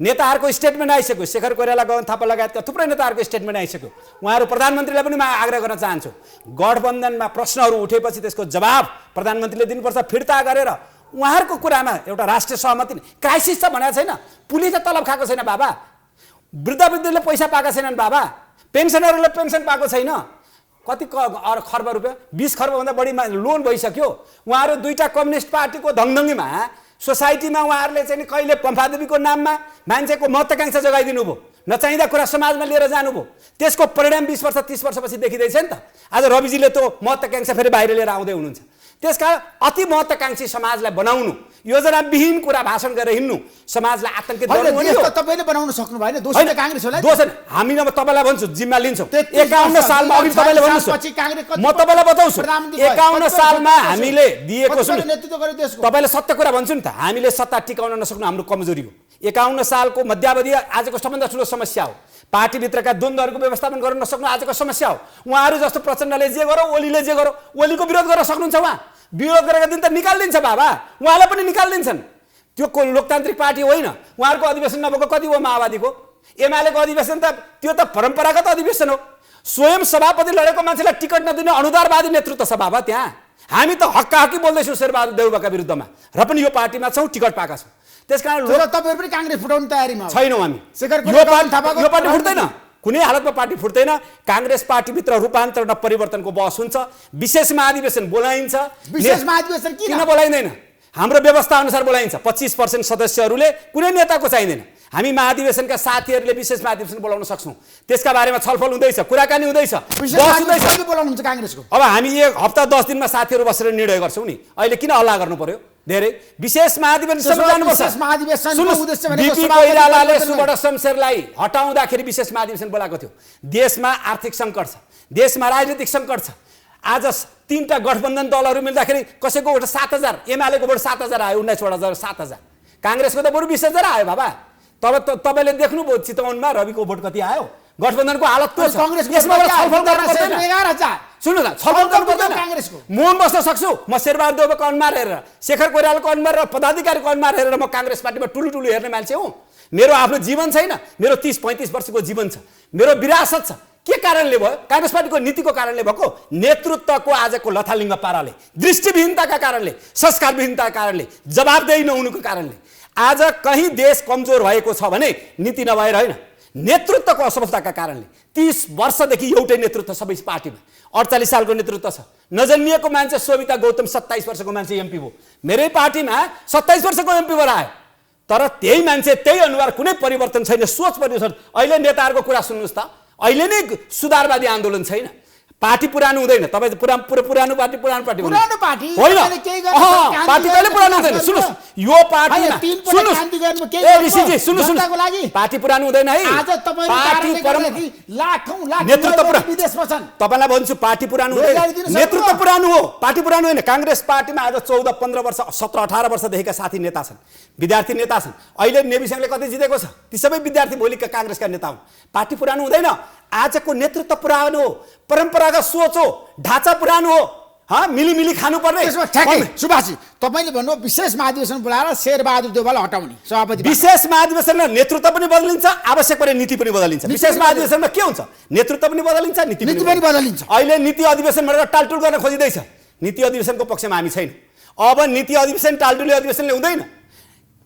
नेताहरूको स्टेटमेन्ट आइसक्यो, शेखर कोइराला गगन थापा लगायतका थुप्रै नेताहरूको स्टेटमेन्ट आइसक्यो। उहाँहरू प्रधानमन्त्रीलाई पनि म आग्रह गर्न चाहन्छु, गठबन्धनमा प्रश्नहरू उठेपछि त्यसको जवाब प्रधानमन्त्रीले दिनुपर्छ फिर्ता गरेर। उहाँहरूको कुरामा एउटा राष्ट्रिय सहमति क्राइसिस छ भनेको छैन, पुलिसले तलब खाएको छैन बाबा, वृद्धवृद्धले पैसा पाएका छैनन् बाबा, पेन्सनरहरूले पेन्सन पाएको छैन, कति खर्ब रुपियाँ 20 खर्बभन्दा बढी लोन भइसक्यो। उहाँहरू दुईटा कम्युनिस्ट पार्टीको धङधङीमा सोसाइटीमा उहाँहरूले चाहिँ कहिले पम्फादेवीको नाममा मान्छेको महत्त्वाकांक्षा जगाइदिनु भयो, नचाहिँदा कुरा समाजमा लिएर जानुभयो। त्यसको परिणाम 20 वर्ष 30 वर्षपछि देखिँदैछ नि त। आज रविजीले त्यो महत्त्वाकांक्षा फेरि बाहिर लिएर आउँदै हुनुहुन्छ। त्यसकारण अति महत्त्वाकांक्षी समाजलाई बनाउनु, योजनाविहीन कुरा भाषण गरेर हिँड्नु, समाजलाई आतंकित गर्नु तपाईले बनाउन सक्नु भएन। दोषी त काङ्ग्रेस होला। दोष हामी न तपाईलाई भन्छु, जिम्मा लिन्छौँ। 51 सालमा अघि तपाईले भन्नुहोस्, म तपाईलाई बताउँछु, 51 सालमा हामीले दिएको नेतृत्व गरे देशको। तपाईले सत्य कुरा भन्छु नि त, हामीले सत्ता टिकाउन नसक्नु हाम्रो कमजोरी हो। 51 सालको मध्यावधि आजको सबभन्दा ठुलो समस्या हो। पार्टीभित्रका द्वन्द्वहरूको व्यवस्थापन गर्न नसक्नु आजको समस्या हो। उहाँहरू जस्तो प्रचण्डले जे गरो, ओलीले जे गरो, ओलीको विरोध गर्न सक्नुहुन्छ उहाँ? विरोध गरेको दिन त निकालिदिन्छ बाबा, उहाँलाई पनि निकालिदिन्छन्। त्यो लोकतान्त्रिक पार्टी होइन। उहाँहरूको अधिवेशन नभएको कति हो माओवादीको? एमालेको अधिवेशन त त्यो त परम्परागत अधिवेशन हो। स्वयं सभापति लडेको मान्छेलाई टिकट नदिने अनुदारवादी नेतृत्व छ बाबा त्यहाँ। हामी त हक्काहक्की बोल्दैछौँ शेरबहादुर देउवाका विरुद्धमा र पनि यो पार्टीमा छौँ, टिकट पाएका छौँ। त्यसकारण तपाईँहरू पनि काङ्ग्रेस फुटाउने तयारीमा छैनौँ हामी। शेखर यो पार्टी फुट्दैन, कुनै हालतमा पार्टी फुट्दैन। काङ्ग्रेस पार्टीभित्र रूपान्तरण र परिवर्तनको बहस हुन्छ, विशेष महाधिवेशन बोलाइन्छ। विशेष महाधिवेशन किन बोलाइँदैन? हाम्रो व्यवस्था अनुसार बोलाइन्छ। 25% सदस्यहरूले, कुनै नेताको चाहिँदैन। हामी महाधिवेशनका साथीहरूले विशेष महाधिवेशन बोलाउन सक्छौँ। त्यसका बारेमा छलफल हुँदैछ, कुराकानी हुँदैछ, बहस हुँदैछ। बोलाउनुहुन्छ काङ्ग्रेसको? अब हामी 1 हप्ता 10 दिनमा साथीहरू बसेर निर्णय गर्छौँ नि। अहिले किन हल्ला गर्नु पर्यो धेरै? विशेष महाधिवेशन जानुपर्छ। बिपी कोइरालाले सुबोध शमशेरलाई हटाउँदाखेरि विशेष महाधिवेशन बोलाएको थियो। देशमा आर्थिक सङ्कट छ, देशमा राजनीतिक सङ्कट छ। आज 3टा गठबन्धन दलहरू मिल्दाखेरि कसैको भोट 7,000, एमालेको भोट 7,000 आयो, 19 7,000, काङ्ग्रेसको त बरु 20,000 आयो बाबा। तब तपाईँले देख्नुभयो चितवनमा रविको भोट कति आयो? गठबन्धनको हालत त्यो छ। यसमा छलफल गर्नु पर्दैन। 11,000 सुन्नु न, छलफल गर्नु पर्दैन। काङ्ग्रेसको मौन बस्न सक्छु म। शेरबहादुर देउवाको अनुहार हेरेर, शेखर कोइरालाको अनुहार र पदाधिकारीको अनुहार हेरेर म काङ्ग्रेस पार्टीमा ठुलो हेर्ने मान्छे हुँ। मेरो आफ्नो जीवन छैन, मेरो 30-35 वर्षको जीवन छ, मेरो विरासत छ। के कारणले भयो? काङ्ग्रेस पार्टीको नीतिको कारणले भएको, नेतृत्वको आजको लथालिङ्ग पाराले, दृष्टिविहीनताका कारणले, संस्कारविहीनताका कारणले, जवाबदेही नहुनुको कारणले आज कहीँ देश कमजोर भएको छ भने नीति नभएर होइन, नेतृत्वको असफलताका कारणले। 30 वर्षदेखि एउटै नेतृत्व सबै पार्टीमा। 48 सालको नेतृत्व छ। नजन्मिएको मान्छे सोभिता गौतम 27 वर्षको मान्छे एमपी भयो। मेरै पार्टीमा 27 वर्षको एमपी भएर आयो। तर त्यही मान्छे, त्यही अनुहार, कुनै परिवर्तन छैन, सोच परिवर्तन। अहिले नेताहरूको कुरा सुन्नुहोस् त, अहिले नै सुधारवादी आन्दोलन छैन। पार्टी पुरानो हुँदैन। तपाईँ पुरानो पार्टी होइन, पार्टी कहिले पुरानो हुँदैन। सुन्नुहोस्, यो पार्टीमा पार्टी पुरानो हुँदैन है। तपाईँलाई भन्छु, पार्टी पुरानो हुँदैन, नेतृत्व पुरानो हो, पार्टी पुरानो होइन। काङ्ग्रेस पार्टीमा आज 14-15 वर्ष, 17-18 वर्षदेखिका साथी नेता छन्, विद्यार्थी नेता छन्। अहिले नेविसँगले कति जितेको छ? ती सबै विद्यार्थी भोलिका काङ्ग्रेसका नेता हुन्। पार्टी पुरानो हुँदैन, आजको नेतृत्व पुरानो हो, परम्परागत सोच हो, ढाँचा पुरानो हो। मिलिमिली खानुपर्ने। सुभाषजी, तपाईँले भन्नु विशेष महाधिवेशन बोलाएर शेरबहादुर देउवालाई हटाउने सभापति। विशेष महाधिवेशनमा नेतृत्व पनि बदलिन्छ, आवश्यक परे नीति पनि बदलिन्छ। विशेष महाधिवेशनमा के हुन्छ? नेतृत्व पनि बदलिन्छ, नीति पनि बदलिन्छ। अहिले नीति अधिवेशन भनेर टालटुल गर्न खोजिँदैछ। नीति अधिवेशनको पक्षमा हामी छैन। अब नीति अधिवेशन टालटुले अधिवेशनले हुँदैन।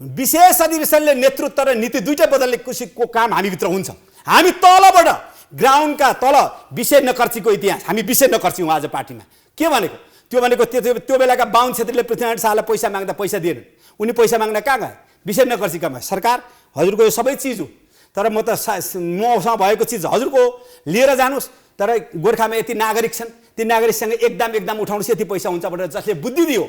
विशेष अधिवेशनले नेतृत्व र नीति दुईटै बदल्ने कोसिसको काम हामीभित्र हुन्छ। हामी तलबाट, ग्राउन्डका तल विषय नकर्चीको इतिहास, हामी विषय नकर्ची हौँ आज पार्टीमा। के भनेको? त्यो भनेको त्यो बेलाका बाहुन छेत्रीले पृथ्वीनारायण शाहलाई पैसा माग्दा पैसा दिएन। उनी पैसा माग्न कहाँ गए? विषय नकर्चीकामा। सरकार हजुरको यो सबै चिज हो, तर म त मसँग भएको चिज हजुरको लिएर जानुहोस्। तर गोर्खामा यति नागरिक छन्, ती नागरिकसँग एकदम उठाउनुहोस्, यति पैसा हुन्छ भनेर जसले बुद्धि दियो,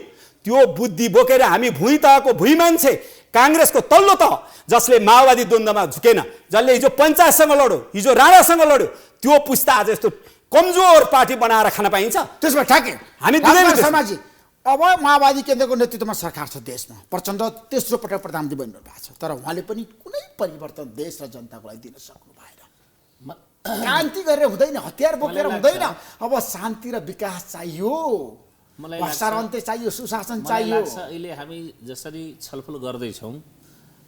त्यो बुद्धि बोकेर हामी भुइँ तहको भुइँ मान्छे, काङ्ग्रेसको तल्लो तह, जसले माओवादी द्वन्द्वमा झुकेन, जसले हिजो पञ्चायतसँग लड्यो, हिजो राणासँग लड्यो, त्यो पुस्ता आज यस्तो कमजोर पार्टी बनाएर खान पाइन्छ? त्यसमा ठ्याक्कै हामी समाजी। अब माओवादी केन्द्रको नेतृत्वमा सरकार छ देशमा, प्रचण्ड तेस्रो पटक प्रधानमन्त्री बनिरहनु भएको छ, तर उहाँले पनि कुनै परिवर्तन देश र जनताको लागि दिन सक्नु भएन। क्रान्ति गरेर हुँदैन, हतियार बोकेर हुँदैन। अब शान्ति र विकास चाहियो, भ्रष्टाचार चाहियो, सुशासन चाहियो। अहिले हामी जसरी छलफल गर्दैछौँ,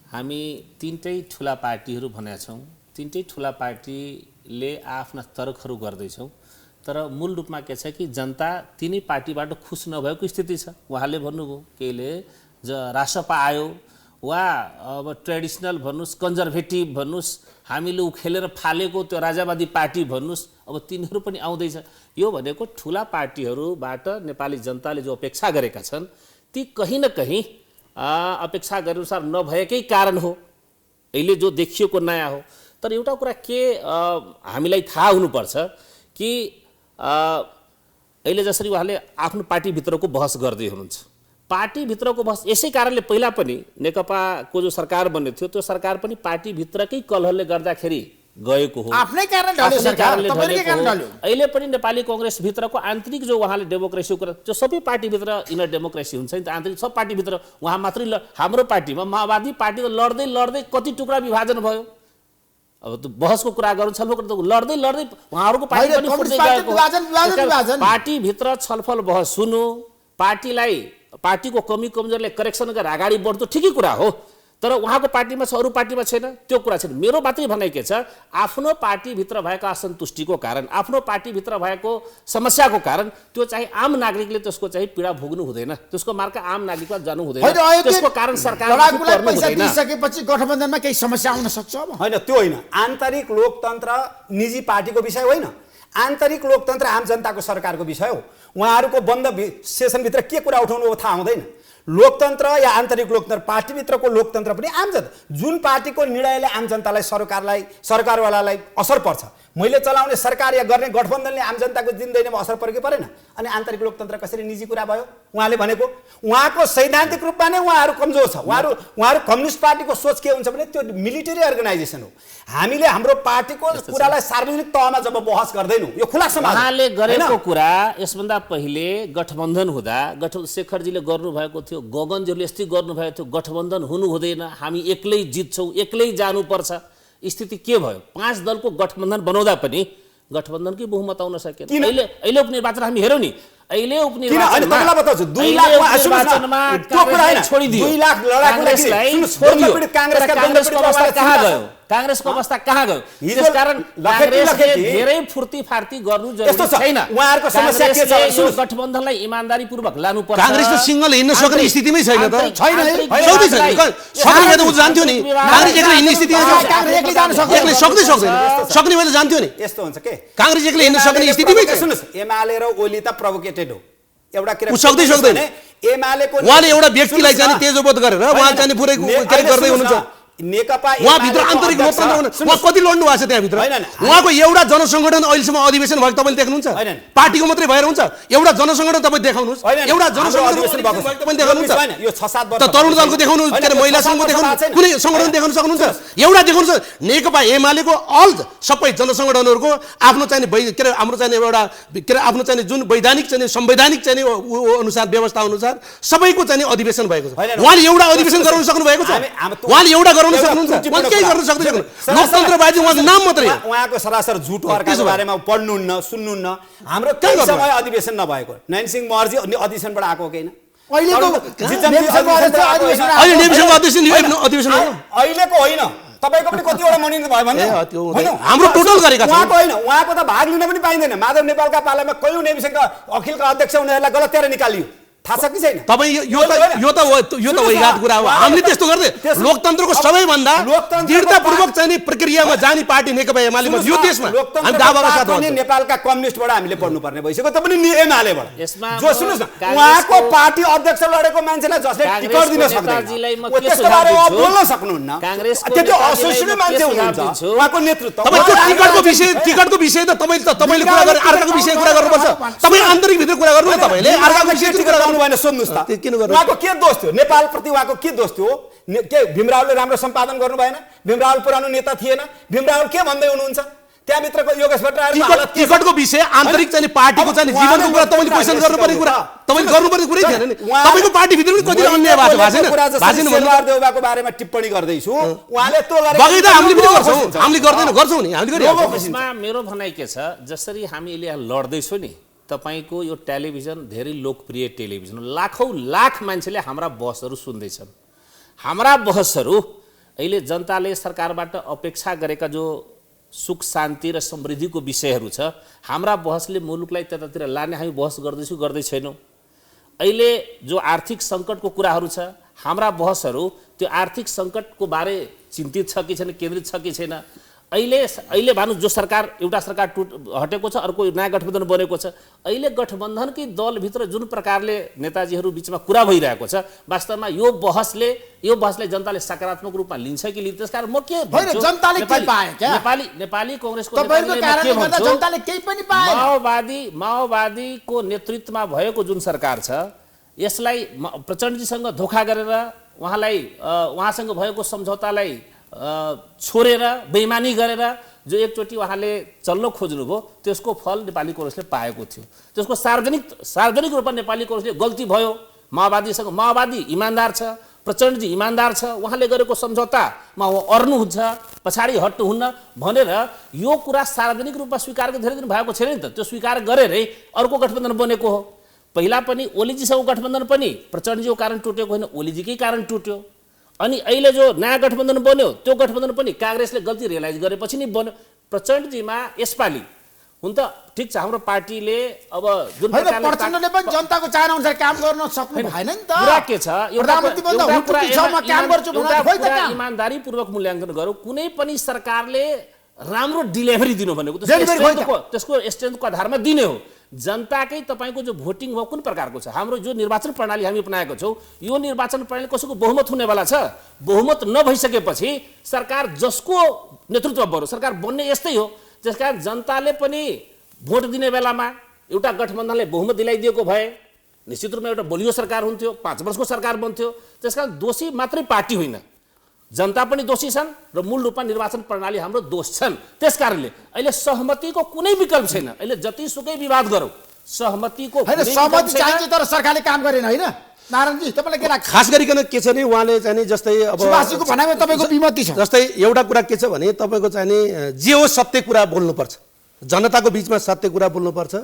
हामी तीनटै ठुला पार्टीहरू भनेका छौँ, तीनटै ठुला पार्टीले आफ्ना तर्कहरू गर्दैछौँ, तर मूल रूपमा के छ कि जनता तिनै पार्टीबाट खुस नभएको स्थिति छ। उहाँले भन्नुभयो केहीले रासपा आयो वा अब ट्रेडिसनल भन्नुहोस्, कन्जर्भेटिभ भन्नुहोस्, हामीले उखेलेर फालेको त्यो राजावादी पार्टी भन्नुहोस्, अब तिनीहरू पनि आउँदैछ। यो भनेको ठुला पार्टीहरूबाट नेपाली जनताले जो अपेक्षा गरेका छन्, ती कहीँ न कहीँ अपेक्षा गरे अनुसार नभएकै कारण हो। अहिले जो देखिएको नयाँ हो। तर एउटा कुरा के हामीलाई थाहा हुनुपर्छ कि अहिले जसरी उहाँले आफ्नो पार्टीभित्रको बहस गर्दै हुनुहुन्छ, पार्टीभित्रको बहस यसै कारणले पहिला पनि नेकपाको जो सरकार बन्ने थियो, त्यो सरकार पनि पार्टीभित्रकै कलहलले गर्दाखेरि गएको हो, आफ्नै कारणले ढल्यो। अहिले पनि नेपाली कङ्ग्रेसभित्रको आन्तरिक जो उहाँले डेमोक्रेसीको कुरा, त्यो सबै पार्टीभित्र इनर डेमोक्रेसी हुन्छ नि त, आन्तरिक सब पार्टीभित्र। उहाँ मात्रै हाम्रो पार्टीमा माओवादी पार्टी त लड्दै कति टुक्रा विभाजन भयो। अब त बहसको कुरा गर्नु, छलफल गर्नु, लड्दै उहाँहरूको पार्टी पनि फुट्दै गएको। पार्टीभित्र छलफल बहस सुन्नु, पार्टीको कमी कमजोरले करेक्सन गरेर अगाडि बढ्नु ठिकै कुरा हो, तर उहाँको पार्टीमा छ, अरू पार्टीमा छैन, त्यो कुरा छैन। मेरो मात्रै भनाइ के छ, आफ्नो पार्टीभित्र भएका असन्तुष्टिको कारण, आफ्नो पार्टीभित्र भएको समस्याको कारण त्यो चाहिँ आम नागरिकले त्यसको चाहिँ पीडा भोग्नु हुँदैन, त्यसको मार्का आम नागरिकमा जानु हुँदैन, त्यसको कारण सरकारले पैसा दिइसकेपछि गठबन्धनमा केही समस्या आउन सक्छ अब? होइन, त्यो होइन। आन्तरिक लोकतन्त्र निजी पार्टीको विषय होइन, आन्तरिक लोकतन्त्र आम जनताको सरकारको विषय हो। उहाँहरूको बन्द सेसनभित्र के कुरा उठाउनु हो थाहा हुँदैन। लोकतन्त्र या आन्तरिक लोकतन्त्र, पार्टीभित्रको लोकतन्त्र पनि आम जनता, जुन पार्टीको निर्णयले आम जनतालाई, सरकारवालालाई असर पर्छ, मैले चलाउने सरकार या गर्ने गठबन्धनले आम जनताको जिन्दगीमा असर पऱ्यो कि परेन? अनि आन्तरिक लोकतन्त्र कसरी निजी कुरा भयो? उहाँले भनेको उहाँको सैद्धान्तिक रूपमा नै उहाँहरू कमजोर छ। उहाँहरू कम्युनिस्ट पार्टीको सोच के हुन्छ भने त्यो मिलिटरी अर्गनाइजेसन हो। हामीले हाम्रो पार्टीको कुरालाई सार्वजनिक तहमा जब बहस गर्दैनौँ, यो खुला समाज उहाँले गरेको कुरा यसभन्दा पहिले गठबन्धन हुँदा शेखरजीले गर्नुभएको थियो, गगनजीले यस्तै गर्नुभएको थियो, गठबन्धन हुनु हुँदैन, हामी एक्लै जित्छौँ, एक्लै जानुपर्छ। स्थिति के भयो? 5 दलको गठबन्धन बनाउँदा पनि गठबन्धनकै बहुमत आउन सकेन। अहिले उपनिर्वाचन हामी हेरौँ नि, अहिले उपनिर्वाचनमा 2 लाख कांग्रेसको अवस्था कहाँ गयो? त्यसकारण कांग्रेसले धेरै फुर्ती फार्ती गर्नु जरुरी छैन। उहाँहरुको समस्या के छ? यो गठबन्धनलाई इमानदारीपूर्वक लानुपर्छ। कांग्रेस त सिंगल हिँड्न सक्ने स्थितिमै छैन त। छैन सक्ने त उ जान्थ्यो नि। कांग्रेस एक्लै हिँड्ने स्थितिमा छ। कांग्रेस एक्लै जान सक्दैन। एक्लै सक्दैन। सक्ने भए त जान्थ्यो नि। यस्तो हुन्छ के? कांग्रेस एक्लै हिँड्न सक्ने स्थितिमै छ। सुन्नुस्, एमाले र ओली त प्रोभोकेटेड हो। एउटा उ सक्दैन। एमालेको उहाँले एउटा व्यक्तिलाई चाहिँ तेजोवध गरेर उहाँ चाहिँ पुरै गर्दै हुनुहुन्छ। नेकपा उहाँ भित्र आन्तरिक लोकतन्त्र उहाँ कति लड्नु भएको छ त्यहाँभित्र? उहाँको एउटा जनसङ्गठन अहिलेसम्म अधिवेशन भएको तपाईँले देख्नुहुन्छ? पार्टीको मात्रै भएर हुन्छ? एउटा जनसङ्गठन तपाईँ देखाउनुहोस्। एउटा जनसङ्गठन तपाईँ देखाउनुहुन्छ? यो 6-7 वर्ष तरुण दलको देखाउनुहोस्, के अरे महिला सङ्घको देखाउनुहोस्, कुनै सङ्गठन देखाउन सक्नुहुन्छ? एउटा देखाउनुहोस्। नेकपा एमालेको अल सबै जनसङ्गठनहरूको आफ्नो चाहिँ के अरे हाम्रो चाहिँ एउटा के अरे आफ्नो चाहिँ जुन वैधानिक चाहिँ संवैधानिक चाहिँ अनुसार व्यवस्था अनुसार सबैको चाहिँ अधिवेशन भएको छ। उहाँले एउटा अधिवेशन गराउन सक्नु भएको छ? उहाँले एउटा गराउन सक्नुहुन्छ? उहाँ केही गर्न सक्दैन। लोकतन्त्रवादी उहाँको नाम मात्रै हो। उहाँको सरासर झुट अर्काको बारेमा पढ्नुहुन्न, सुन्नुहुन्न। हाम्रो केही समय अधिवेशन नभएको नयनसिंह महर्जी अधिवेशनबाट आएको होइन। अहिलेको अधिवेशन अहिलेको होइन, तपाईको पनि कतिवटा मनोनित भयो भन्ने हाम्रो टोटल गरेका छौँ। उहाँको होइन, उहाँको त भाग लिन पनि पाइँदैन। माधव नेपालका पालामा कयौं नेविसङ्घका अखिलका अध्यक्ष उनीहरूलाई गलत निकालियो, थाहा छ कि छैन? तपाईँ यो त वैघात कुरा हो। हामीले त्यस्तो गर्दै लोकतन्त्रको सबैभन्दा दृढतापूर्वक चाहिँ प्रक्रियामा जाने पार्टी नेकपा एमाले यो देशमा हामी दावाका साथ भन्छौँ। नेपालका कम्युनिस्टबाट हामीले पढ्नुपर्ने भइसक्यो, त पनि एमालेबाट। जो सुन्नुस् न, उहाँको पार्टी अध्यक्ष लडेको मान्छेलाई जसले टिकट दिन सक्दैन, त्यसको बारेमा बोल्न सक्नुहुन्न। त्यति असोसिएटेड मान्छे हुनुहुन्छ उहाँको नेतृत्व। टिकटको विषय त तपाईँले कुरा गरे अर्काको विषय कुरा गर्नुपर्छ। तपाईँ आन्तरिक भित्र कुरा गर्नु न, तपाईँले अर्काको विषय कुरा गर्नु भएन। सुन्नुस् त, उहाँको के दोष थियो? नेपाल प्रति उहाँको के दोष थियो? के भीमरावले राम्रो सम्पादन गर्नु भएन? भीमराव पुरानो नेता थिएन? भीमराव के भन्दै हुनुहुन्छ? त्यहाँभित्रको योगेश भट्टराईको टिकटको विषय आन्तरिक चाहिँ पार्टीको चाहिँ जीवनको कुरा तपाईँले क्वेसन गर्नुपर्ने कुरा तपाईँले गर्नुपर्ने कुरै थिएन नि। तपाईँको पार्टीभित्र पनि कति अन्याय भएको छैन? देउबाको बारेमा टिप्पणी गर्दैछु, उहाँले त्यो बगैँचा हामीले पनि गर्छौँ, हामीले गर्छौँ नि, हामीले गरिरहेको छौँ। यसमा मेरो भनाइ के छ, जसरी हामी अहिले लड्दैछौँ नि, तपाईको यो टेलिभिजन धेरै लोकप्रिय टेलिभिजन हो। लाखौं लाख मान्छेले हाम्रा बहसहरू सुन्दैछन्। हाम्रा बहसहरू अहिले जनताले सरकारबाट अपेक्षा गरेका जो सुख शान्ति र समृद्धिको विषयहरू छ, हाम्रा बहसले मुलुकलाई त्यतातिर लाने हामी बहस गर्दै छैनौँ। अहिले जो आर्थिक सङ्कटको कुराहरू छ, हाम्रा बहसहरू त्यो आर्थिक सङ्कटको बारे चिन्तित छ कि छैन, केन्द्रित छ कि छैन। अहिले भानु जो सरकार एउटा सरकार हटेको छ, अर्को नयाँ गठबन्धन बनेको छ। अहिले गठबन्धनकै दलभित्र जुन प्रकारले नेताजीहरू बिचमा कुरा भइरहेको छ, वास्तवमा यो बहसले जनताले सकारात्मक रूपमा लिन्छ कि लिन्छ? त्यसकारण म के भन्छु, जनताले के पाए क्या? नेपाली कांग्रेसको जनताले केही पनि पाएन। माओवादीको नेतृत्वमा भएको जुन सरकार छ, यसलाई प्रचण्डजीसँग धोखा गरेर उहाँसँग भएको सम्झौतालाई छोडेर बेइमानी गरेर जो एकचोटि उहाँले चल्न खोज्नुभयो, त्यसको फल नेपाली कांग्रेसले पाएको थियो। त्यसको सार्वजनिक रूपमा नेपाली कांग्रेसले गल्ती भयो। माओवादी इमान्दार छ, प्रचण्डजी इमान्दार छ, उहाँले गरेको सम्झौतामा अड्नुहुन्छ, पछाडि हट्नुहुन्न भनेर यो कुरा सार्वजनिक रूपमा स्वीकार धेरै दिन भएको छैन नि त। त्यो स्वीकार गरेरै अर्को गठबन्धन बनेको हो। पहिला पनि ओलीजीसँग गठबन्धन पनि प्रचण्डजीको कारण टुटेको होइन, ओलीजीकै कारण टुट्यो। अनि अहिले जो नयाँ गठबन्धन बन्यो त्यो गठबन्धन पनि काङ्ग्रेसले गल्ती रियलाइज गरेपछि नि बन्यो। प्रचण्डजीमा यसपालि हुन त ठिक छ हाम्रो पार्टीले अब जुन होइन प्रचण्डले पनि जनताको चाहना अनुसार काम गर्न सक्नु भएन नि त। कुरा के छ प्रधानमन्त्री भन्दा हुटुकी छ म काम गर्छु भनेर खोइ त कहाँ? इमानदारीपूर्वक मूल्याङ्कन गरौँ। कुनै पनि सरकारले राम्रो डेलिभरी दिनु भनेको त्यसको स्ट्रेन्थको आधारमा दिने हो। जनताकै तपाईँको जो भोटिङ हो कुन प्रकारको छ, हाम्रो जो निर्वाचन प्रणाली हामी अपनाएको छौँ यो निर्वाचन प्रणाली कसैको बहुमत हुनेवाला छ। बहुमत नभइसकेपछि सरकार जसको नेतृत्व बन्यो सरकार बन्ने यस्तै हो। त्यसकारण जनताले पनि भोट दिने बेलामा एउटा गठबन्धनले बहुमत दिलाइदिएको भए निश्चित रूपमा एउटा बलियो सरकार हुन्थ्यो, 5 वर्षको सरकार बन्थ्यो। त्यसकारण दोषी मात्रै पार्टी होइन, जनता पनि दोषी छन् र मूल रूपमा निर्वाचन प्रणाली हाम्रो दोष छन्। त्यसकारणले अहिले सहमतिको कुनै विकल्प छैन। अहिले जतिसुकै विवाद गरौँ सहमतिको सहमति चाहिन्छ तर सरकारले काम गरेन होइन नारायणजी तपाईँलाई के लाग्छ? खास गरिकन के छ नि उहाँले चाहिँ नि जस्तै अब सुभाषजीको भनाइमा तपाईँको विमति छ। जस्तै एउटा कुरा के छ भने तपाईँको चाहिँ नि जे हो सत्य कुरा बोल्नुपर्छ, जनताको बिचमा सत्य कुरा बोल्नुपर्छ।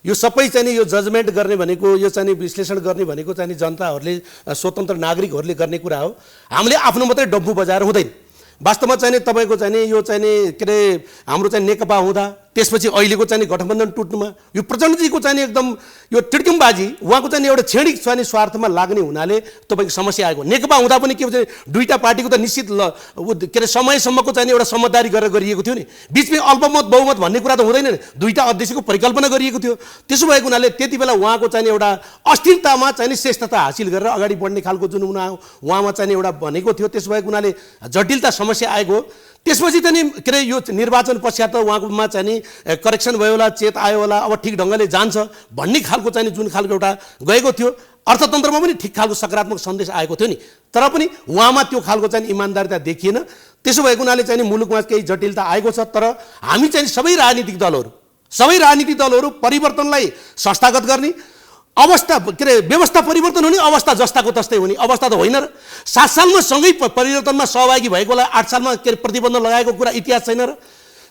यो सबै चाहिँ नि यो जजमेन्ट गर्ने भनेको यो चाहिँ नि विश्लेषण गर्ने भनेको चाहिँ नि जनताहरूले स्वतन्त्र नागरिकहरूले गर्ने कुरा हो। हामीले आफ्नो मात्रै डम्फु बजाएर हुँदैन। वास्तवमा चाहिँ नि तपाईँको चाहिँ नि यो चाहिँ नि के अरे हाम्रो चाहिँ नेकपा हुँदा त्यसपछि अहिलेको चाहिँ गठबन्धन टुट्नुमा यो प्रचण्डजीको चाहिँ एकदम यो टिड्किमबाजी उहाँको चाहिँ एउटा क्षणिक चाहिँ स्वार्थमा लाग्ने हुनाले तपाईँको समस्या आएको। नेकपा हुँदा पनि के भन्छ दुईटा पार्टीको त निश्चित के अरे समयसम्मको चाहिँ एउटा समझदारी गरेर गरिएको थियो नि। बिचमै अल्पमत बहुमत भन्ने कुरा त हुँदैन नि, दुईटा अध्यक्षको परिकल्पना गरिएको थियो। त्यसो भएको हुनाले त्यति बेला उहाँको चाहिँ एउटा अस्थिरतामा चाहिँ श्रेष्ठता हासिल गरेर अगाडि बढ्ने खालको जुन उहाँमा चाहिँ एउटा भनेको थियो त्यसो भएको हुनाले जटिलता समस्या आएको। त्यसपछि त नि के अरे यो निर्वाचन पश्चात त उहाँकोमा चाहिँ नि करेक्सन भयो होला, चेत आयो होला, अब ठिक ढङ्गले जान्छ भन्ने खालको चाहिँ जुन खालको एउटा गएको थियो अर्थतन्त्रमा पनि ठिक खालको सकारात्मक सन्देश आएको थियो नि। तर पनि उहाँमा त्यो खालको चाहिँ इमान्दारिता देखिएन। त्यसो भएको हुनाले चाहिँ मुलुकमा केही जटिलता आएको छ। तर हामी चाहिँ सबै राजनीतिक दलहरू परिवर्तनलाई संस्थागत गर्ने अवस्था के अरे व्यवस्था परिवर्तन हुने अवस्था जस्ताको तस्तै हुने अवस्था त होइन र। 7 सालमा सँगै परिवर्तनमा सहभागी भएकोलाई 8 सालमा के अरे प्रतिबन्ध लगाएको कुरा इतिहास छैन र।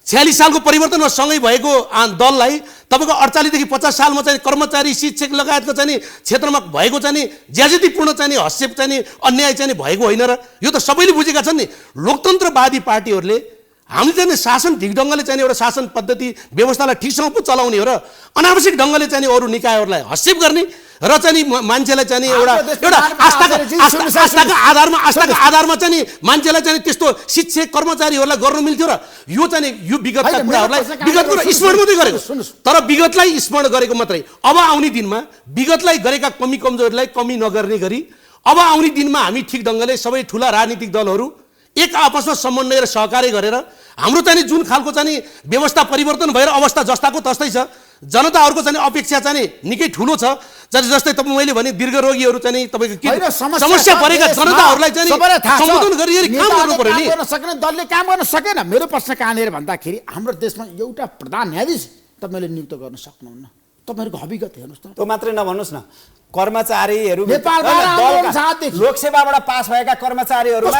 46 सालको परिवर्तनमा सँगै भएको दललाई तपाईँको 48 देखि 50 सालमा चाहिँ कर्मचारी शिक्षक लगायतको चाहिँ क्षेत्रमा भएको चाहिँ ज्याजतीपूर्ण चाहिँ हस्तक्षेप चाहिँ अन्याय चाहिँ भएको होइन र। यो त सबैले बुझेका छन् नि। लोकतन्त्रवादी पार्टीहरूले हामी चाहिँ शासन ठिक ढङ्गले चाहिँ एउटा शासन पद्धति व्यवस्थालाई ठिकसँग पो चलाउने हो र अनावश्यक ढङ्गले चाहिँ अरू निकायहरूलाई हस्तक्षेप गर्ने र चाहिँ मान्छेलाई चाहिँ एउटा आस्थाको आधारमा चाहिँ मान्छेलाई चाहिँ त्यस्तो शिक्षक कर्मचारीहरूलाई गर्नु मिल्थ्यो र यो चाहिँ यो विगतका कुराहरूलाई विगतको स्मरण मात्रै गरेको। तर विगतलाई स्मरण गरेको मात्रै। अब आउने दिनमा विगतलाई गरेका कमी कमजोरीलाई कमी नगर्ने गरी अब आउने दिनमा हामी ठिक ढङ्गले सबै ठुला राजनीतिक दलहरू एक आपसमा समन्वय र सहकार्य गरेर हाम्रो चाहिँ जुन खालको चाहिँ व्यवस्था परिवर्तन भएर अवस्था जस्ताको तस्तै छ। जनताहरूको चाहिँ अपेक्षा चाहिँ निकै ठुलो छ। जस्तै तपाईँ मैले भने दीर्घ रोगीहरू चाहिँ तपाईँको समस्या परेका जनताहरूलाई चाहिँ सम्बोधन गरी काम गर्नु पर्यो नि। सक्ने दलले काम गर्न सकेन। मेरो प्रश्न कहाँनिर भन्दाखेरि हाम्रो देशमा एउटा प्रधान न्यायाधीश तपाईँले नियुक्त गर्न सक्नुहुन्न। तपाईँहरूको हकीकत हेर्नुहोस् त। त्यो मात्रै नभन्नुहोस् न, कर्मचारीहरू नेपालबाट लोकसेवाबाट पास भएका कर्मचारीहरूमा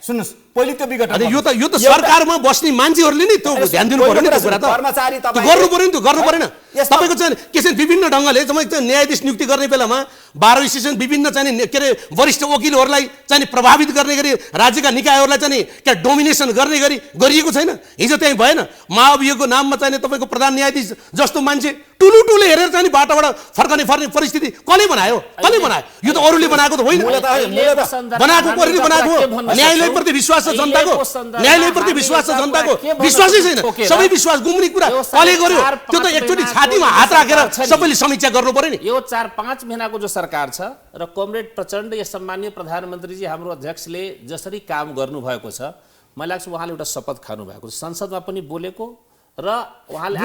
सुन्नुहोस् पहिले त्यो विगत यो त सरकारमा बस्ने मान्छेहरूले नि त्यो ध्यान दिनु पर्यो नि। त्यो कुरा त कर्मचारी गर्नु पर्यो नि, त्यो गर्नु परेन। तपाईँको चाहिँ के छ विभिन्न ढङ्गले तपाईँ न्यायाधीश नियुक्ति गर्ने बेलामा 12 स्टेसन विभिन्न चाहिँ के अरे वरिष्ठ वकिलहरूलाई चाहिँ प्रभावित गर्ने गरी राज्यका निकायहरूलाई चाहिँ क्या डोमिनेसन गर्ने गरी गरिएको छैन। हिजो त्यहीँ भएन महाअभियोगको नाममा चाहिँ तपाईँको प्रधान न्यायाधीश जस्तो मान्छे टुलु हेरेर चाहिँ बाटोबाट फर्कने परिस्थिति कसले बनायो? यो त अरूले बनाएको त होइन। बनाएको कसले बनाएको? न्यायालयप्रति विश्वास छ जनताको, न्यायालयप्रति विश्वास छ जनताको, विश्वासै छैन। सबै विश्वास गुम्ने कुरा कसले गर्यो? त्यो त एकचोटि छातीमा हात राखेर सबैले समीक्षा गर्नु पर्यो नि। यो 4-5 महिनाको जो सरकार छ र कमरेड प्रचण्ड या सम्माननीय प्रधानमन्त्रीजी हाम्रो अध्यक्षले जसरी काम गर्नुभएको छ मलाई लाग्छ उहाँले एउटा शपथ खानु भएको छ। संसदमा पनि बोलेको र उहाँले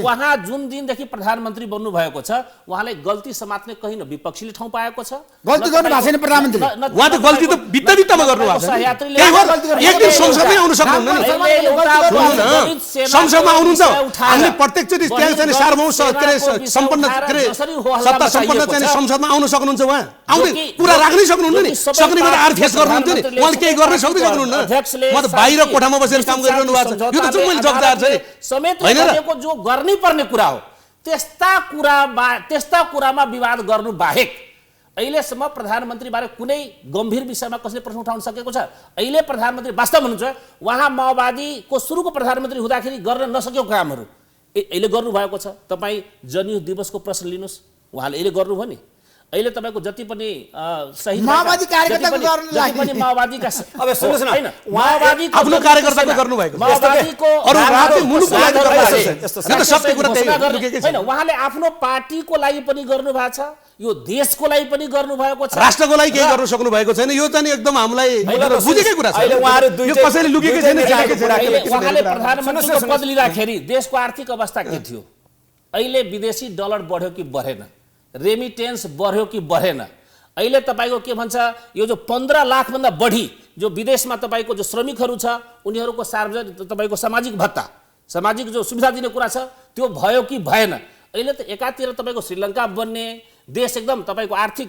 उहाँ जुन दिनदेखि प्रधानमन्त्री बन्नु भएको छ उहाँले गल्ती समात्ने कहीँ न विपक्षीले ठाउँ पाएको छ। गल्ती गर्नु भएको छैन प्रधानमन्त्री। उहाँ त गल्ती त बित्तामा गर्नु भएको छ। एक दिन संसदमै आउन सक्नुहुन्न नि। संसदमा आउनुहुन्छ हामीले प्रत्यक्षचोटि त्यहाँ चाहिँ सार्वभौम सम्पन्न सत्ता सम्पन्न चाहिँ संसदमा आउन सक्नुहुन्छ। उहाँ आउँदै कुरा राख्नै सक्नुहुन्न नि। सक्ने बेला आर फेस गर्नुहुन्छ नि। उहाँले केही गर्न सक्दै सक्नुहुन्न। म त बाहिर कोठामा बसेर काम गरिरहनु समेत जो गर्नै पर्ने कुरा हो त्यस्ता कुरामा विवाद गर्नु बाहेक अहिलेसम्म प्रधानमन्त्रीबारे कुनै गम्भीर विषयमा कसैले प्रश्न उठाउन सकेको छ? अहिले प्रधानमन्त्री वास्तव हुनुहुन्छ, उहाँ माओवादीको सुरुको प्रधानमन्त्री हुँदाखेरि गर्न नसकेको कामहरू अहिले गर्नुभएको छ। तपाईँ जनयुद्ध दिवसको प्रश्न लिनुहोस्, उहाँले अहिले गर्नुभयो नि। अहिले तपाईको जति पनि शहीद माओवादी कार्यकर्ताको गर्न जति पनि माओवादीका अब सुन्नुस् न, हैन माओवादीको आफ्नो कार्यकर्ताको गर्नु भएको माओवादीको अरु रातै मुलुकको लागि गर्नु यस्तो यो त सबै कुरा त्यही हैन, उहाँले आफ्नो पार्टीको लागि पनि गर्नु भएको छ, यो देशको लागि पनि गर्नु भएको छ, राष्ट्रको लागि केही गर्न सक्नु भएको छैन। यो चाहिँ एकदम हामीलाई बुझेकै कुरा छ। अहिले उहाँहरु दुईटै यो कसैले लुकेकै छैन, जानेकै छैन। उहाँले प्रधानमन्त्रीको पद लिँदाखेरि देशको आर्थिक अवस्था के थियो? अहिले विदेशी डलर बढ्यो कि बढेन? रेमिटेन्स बढ्यो कि बढेन? अहिले तपाईको के भन्छ, यो जो 15 लाख भन्दा बढी जो विदेशमा तपाईको जो श्रमिकहरू छ उनीहरूको सार्वजनिक तपाईको सामाजिक भत्ता, सामाजिक जो सुविधा दिने कुरा छ त्यो भयो कि भएन? अहिले त एकातिर तपाईको श्रीलङ्का बन्ने देश एकदम तपाईको आर्थिक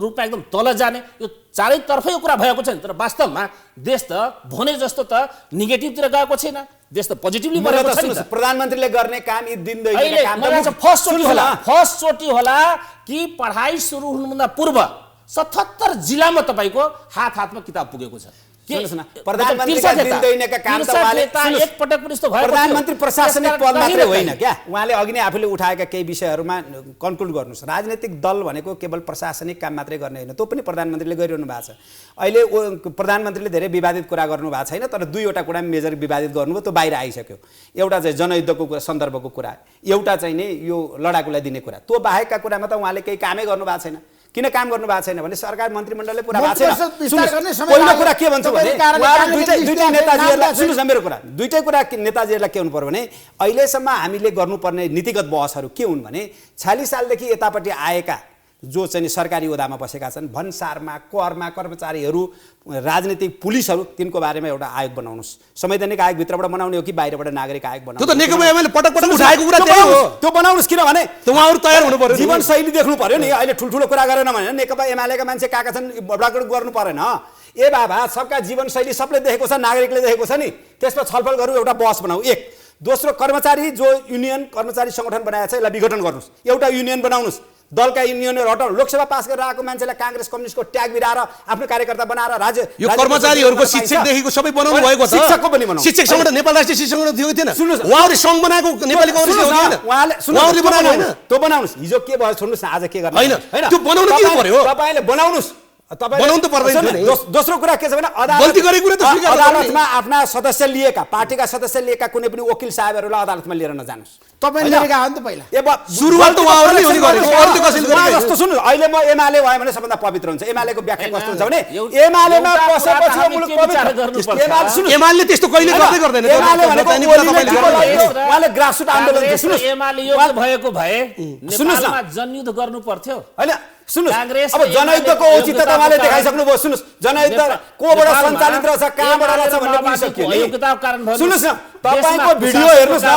रूपमा एकदम तल जाने, यो चारैतर्फै यो कुरा भएको छैन। तर वास्तवमा देश त भने जस्तो त नेगेटिभतिर गएको छैन, देश त पोजिटिभली बढेको छ नि। प्रधानमन्त्रीले गर्ने काम यी दिन दैनिक काम त फर्स्ट चोटी होला कि पढाइ सुरु हुनुभन्दा पूर्व 77 जिल्लामा तपाईको हातमा किताब पुगेको छ। प्रधानमन्त्रीका दिन दैनिकका काम त उहाँले एक पटक पनि यस्तो भएको प्रधानमन्त्री प्रशासनिक पद मात्रै होइन क्या, उहाँले अघि नै आफूले उठाएका केही विषयहरूमा कन्क्लुड गर्नुहोस्। राजनीतिक दल भनेको केवल प्रशासनिक काम मात्रै गर्ने होइन, त्यो पनि प्रधानमन्त्रीले गरिरहनु भएको छ। अहिले प्रधानमन्त्रीले धेरै विवादित कुरा गर्नु भएको छैन, तर दुईवटा कुरा मेजर विवादित गर्नुभयो, त्यो बाहिर आइसक्यो। एउटा चाहिँ जनयुद्धको सन्दर्भको कुरा, एउटा चाहिँ नि यो लडाकुलाई दिने कुरा। त्यो बाहेकका कुरामा त उहाँले केही कामै गर्नु भएको छैन। किन काम गर्नु भएको छैन भने सरकार मन्त्रीमण्डलले पुरा भएको छैन। पहिलो कुरा के भन्छु भने दुईटै नेताजीहरूलाई सुन्नुहोस् न मेरो कुरा, दुईटै कुरा नेताजीहरूलाई के हुनु पर्यो भने अहिलेसम्म हामीले गर्नुपर्ने नीतिगत बहसहरू के हुन् भने 46 सालदेखि यतापट्टि आएका जो चाहिँ सरकारी ओदामा बसेका छन्, भन्सारमा करमा कर्मचारीहरू, राजनीतिक पुलिसहरू, तिनको बारेमा एउटा आयोग बनाउनुहोस्। संवैधानिक आयोग भित्रबाट बनाउने हो कि बाहिरबाट नागरिक आयोग बनाउनु? त्यो त नेकपा एमाले पटक पटक उठाएको कुरा त्यही हो। त्यो बनाउनुहोस्, किनभने उहाँहरू तयार हुनु पर्यो, जीवनशैली देख्नु पर्यो नि। अहिले ठुल्ठुलो कुरा गरेन भने नेकपा एमालेका मान्छे कहाँका छन् बडागड गर्नु परेन। ए बाबा, सबका जीवनशैली सबले देखेको छ, नागरिकले देखेको छ नि, त्यसमा छलफल गरौँ, एउटा बहस बनाऊ। एक दोस्रो, कर्मचारी जो युनियन कर्मचारी सङ्गठन बनाएको छ यसलाई विघटन गर्नुहोस्, एउटा युनियन बनाउनुहोस्, दलका युनियनहरू हटाउनु। लोकसभा पास गरेर आएको मान्छेलाई काङ्ग्रेस कम्युनिस्टको ट्याग भिराएर आफ्नो कार्यकर्ता बनाएर राज्य यो कर्मचारीहरूको शिक्षकदेखिको सबै बनाउनु भएको छ। शिक्षकको पनि बनाउनु, शिक्षक सङ्गठन नेपाल राष्ट्रिय शिक्षक सङ्गठन थियो थिएन, सुन्नुहोस् उहाँहरूले सङ्घ बनाएको नेपाली काङ्ग्रेसले हो हैन, उहाँहरूले बनाएको हैन। त्यो बनाउनुहोस्। हिजो के भयो सुन्नुहोस् न, आज के गर्नु हैन, त्यो बनाउनु के पर्यो? तपाईले बनाउनुहोस्, बनाउनु त पर्दैन नि। दोस्रो कुरा के छ भने गल्ती गरेको कुरा त स्वीकार गर्नु। अदालतमा आफ्ना सदस्य लिएका, पार्टीका सदस्य लिएका कुनै पनि वकिल साहबहरूलाई अदालतमा लिएर नजानुस्। तपाईले लिएका हो नि त पहिला। सुरुवात त उहाँहरूले हो नि गरेको, अरूले कसैले गरेको जस्तो सुन्नु, अहिले म एमाले भयो भने सबभन्दा पवित्र हुन्छ। एमालेको व्याख्या कस्तो हुन्छ भने एमालेमा पसेपछि मुलुक पवित्र। एमाले त्यस्तो कहिले गर्दै गर्दैन। एमाले भनेको उहाँले ग्रासरुट आन्दोलन सुन्नुस्, एमाले यो भएको भए नेपालमा जनयुद्ध गर्नु पर्थ्यो हैन। सुन्नुहोस्, अब जनयुद्धको औचित्यता उहाँले देखाइसक्नुभयो। सुन्नुहोस्, जनयुद्ध कोबाट सञ्चालित रहेछ, कहाँबाट रहेछ भन्ने बुझिसक्यो नि। सुन्नुहोस् न, तपाईको भिडियो हेर्नुहोस् न,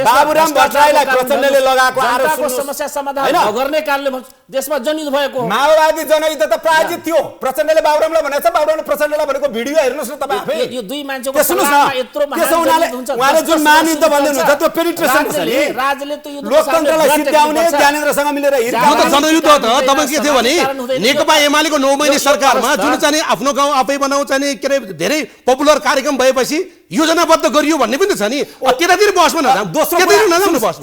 बाबुराम भट्टराईलाई प्रचण्डले लगाएको आरोप सुन्नुहोस्। समस्या समाधान नगर्ने कारणले देशमा जनयुद्ध भएको हो। माओवादी जनयुद्ध त प्रायोजित थियो। प्रचण्डले बाबुरामलाई भनेको छ, बाबुरामले प्रचण्डलाई भनेको भिडियो हेर्नुहोस् न तपाईँ आफै। यो दुई मान्छेको सल्लाहमा यत्रो महायुद्ध उहाँले जुन महायुद्ध भन्दै हुनुहुन्छ त्यो पेनिट्रेसन छ नि। राजले त यो लोकतन्त्रलाई सिद्ध्याउने ज्ञानेन्द्रसँग मिलेर यो त जनयुद्ध हो त। तपाईँ के थियो भने नेकपा एमालेको 9 महिने सरकारमा जुन चाहिँ आफ्नो गाउँ आफै बनाऊ चाहिँ के अरे धेरै पपुलर कार्यक्रम भएपछि योजनाबद्ध गरियो भन्ने पनि त छ नि। त्यतातिर बसमा नजाउँ, त्यतातिर नजाउँ बस।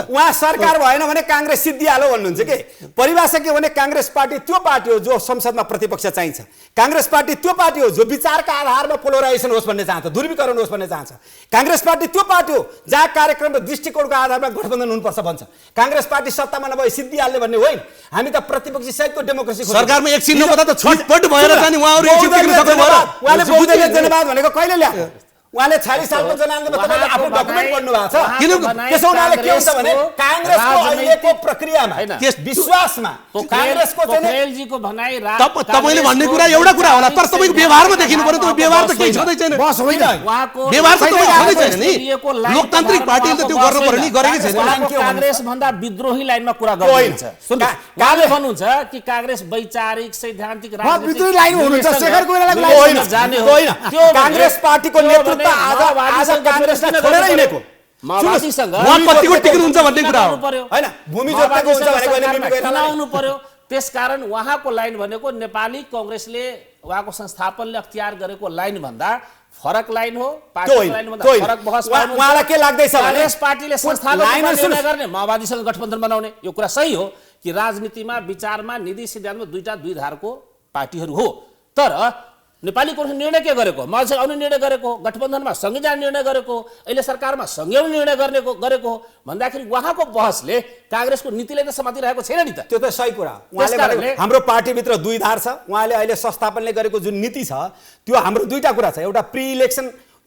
उहाँ सरकार भएन भने काङ्ग्रेस सिद्धिहाल्यो भन्नुहुन्छ के? परिभाषा के भने काङ्ग्रेस पार्टी त्यो पार्टी हो जो संसदमा प्रतिपक्ष चाहिन्छ। काङ्ग्रेस पार्टी त्यो पार्टी हो जो विचारका आधारमा पोलराइजेसन होस् भन्ने चाहन्छ, ध्रुवीकरण होस् भन्ने चाहन्छ। काङ्ग्रेस पार्टी त्यो पार्टी हो जहाँ कार्यक्रम र दृष्टिकोणको आधारमा गठबन्धन हुनुपर्छ भन्छ। काङ्ग्रेस पार्टी सत्तामा नभए सिद्धिहाल्ने भन्ने होइन। हामी त प्रतिपक्षी सहितको डेमोक्रेसी सरकारमा एकछिन नपता त छटपट भएर जाने उहाँहरू एकछिन टिक्न सक्नु भएन। उहाँले बहुदलीय जनवाद भनेको कहिले ल्याएको? उहाँले 40 सालको जनआन्दोलनमा तपाईले आफ्नो डकुमेन्ट पढ्नु भएको छ। किन त्यसो हुनाले के हुन्छ भने काङ्ग्रेसको अहिलेको प्रक्रियामा विश्वासमा काङ्ग्रेसको पोखरेलजीको भनाइ तपाईले भन्ने कुरा एउटा कुरा होला, तर तपाईको व्यवहारमा देखिनु पर्यो। त्यो व्यवहार त केही छँदै छैन। बस होइन, व्यवहार त तपाईको छँदै छैन नि। लोकतान्त्रिक पार्टीले त त्यो गर्नु पर्यो नि, गरेकै छैन। काङ्ग्रेस भन्दा विद्रोही लाइनमा कुरा गर्नुहुन्छ। काले भन्नुहुन्छ कि काङ्ग्रेस वैचारिक सैद्धान्तिक विद्रोही लाइन हुनुहुन्छ। शेखर कोइरालाको होइन, होइन। काङ्ग्रेस पार्टीको नेतृत्व आज काङ्ग्रेसलाई छोडेर हिँडेको माओवादीसँग उहाँ कतिको टिक्नुहुन्छ भन्ने कुरा हो हैन भूमि जोत्ताको हुन्छ भनेको चुनाउनु पर्यो। त्यसकारण उहाँको लाइन भनेको नेपाली कांग्रेसले उहाँको संस्थापनले अख्तियार गरेको लाइन भन्दा फरक लाइन हो। पार्टीको लाइन भन्दा फरक बहस उहाँलाई के लाग्दैछ भने कांग्रेस पार्टीले संस्थागत निर्णय गर्ने माओवादीसँग गठबन्धन बनाउने यो कुरा सही हो कि राजनीतिमा विचारमा नीति सिद्धान्तमा दुई धारको पार्टीहरू हो। तर नेपाली कांग्रेस निर्णय के गरेको माओवादीसँग आउने निर्णय गरेको गठबन्धनमा सँगै जाने निर्णय गरेको अहिले सरकारमा सँगै आउने निर्णय गरेको भन्दाखेरि उहाँको बहसले कांग्रेसको नीतिलाई त समातिरहेको छैन नि त। त्यो त सही कुरा उहाँले हाम्रो पार्टीभित्र दुई धार छ। उहाँले अहिले संस्थापनले गरेको जुन नीति छ त्यो हाम्रो दुईटा कुरा छ। एउटा प्री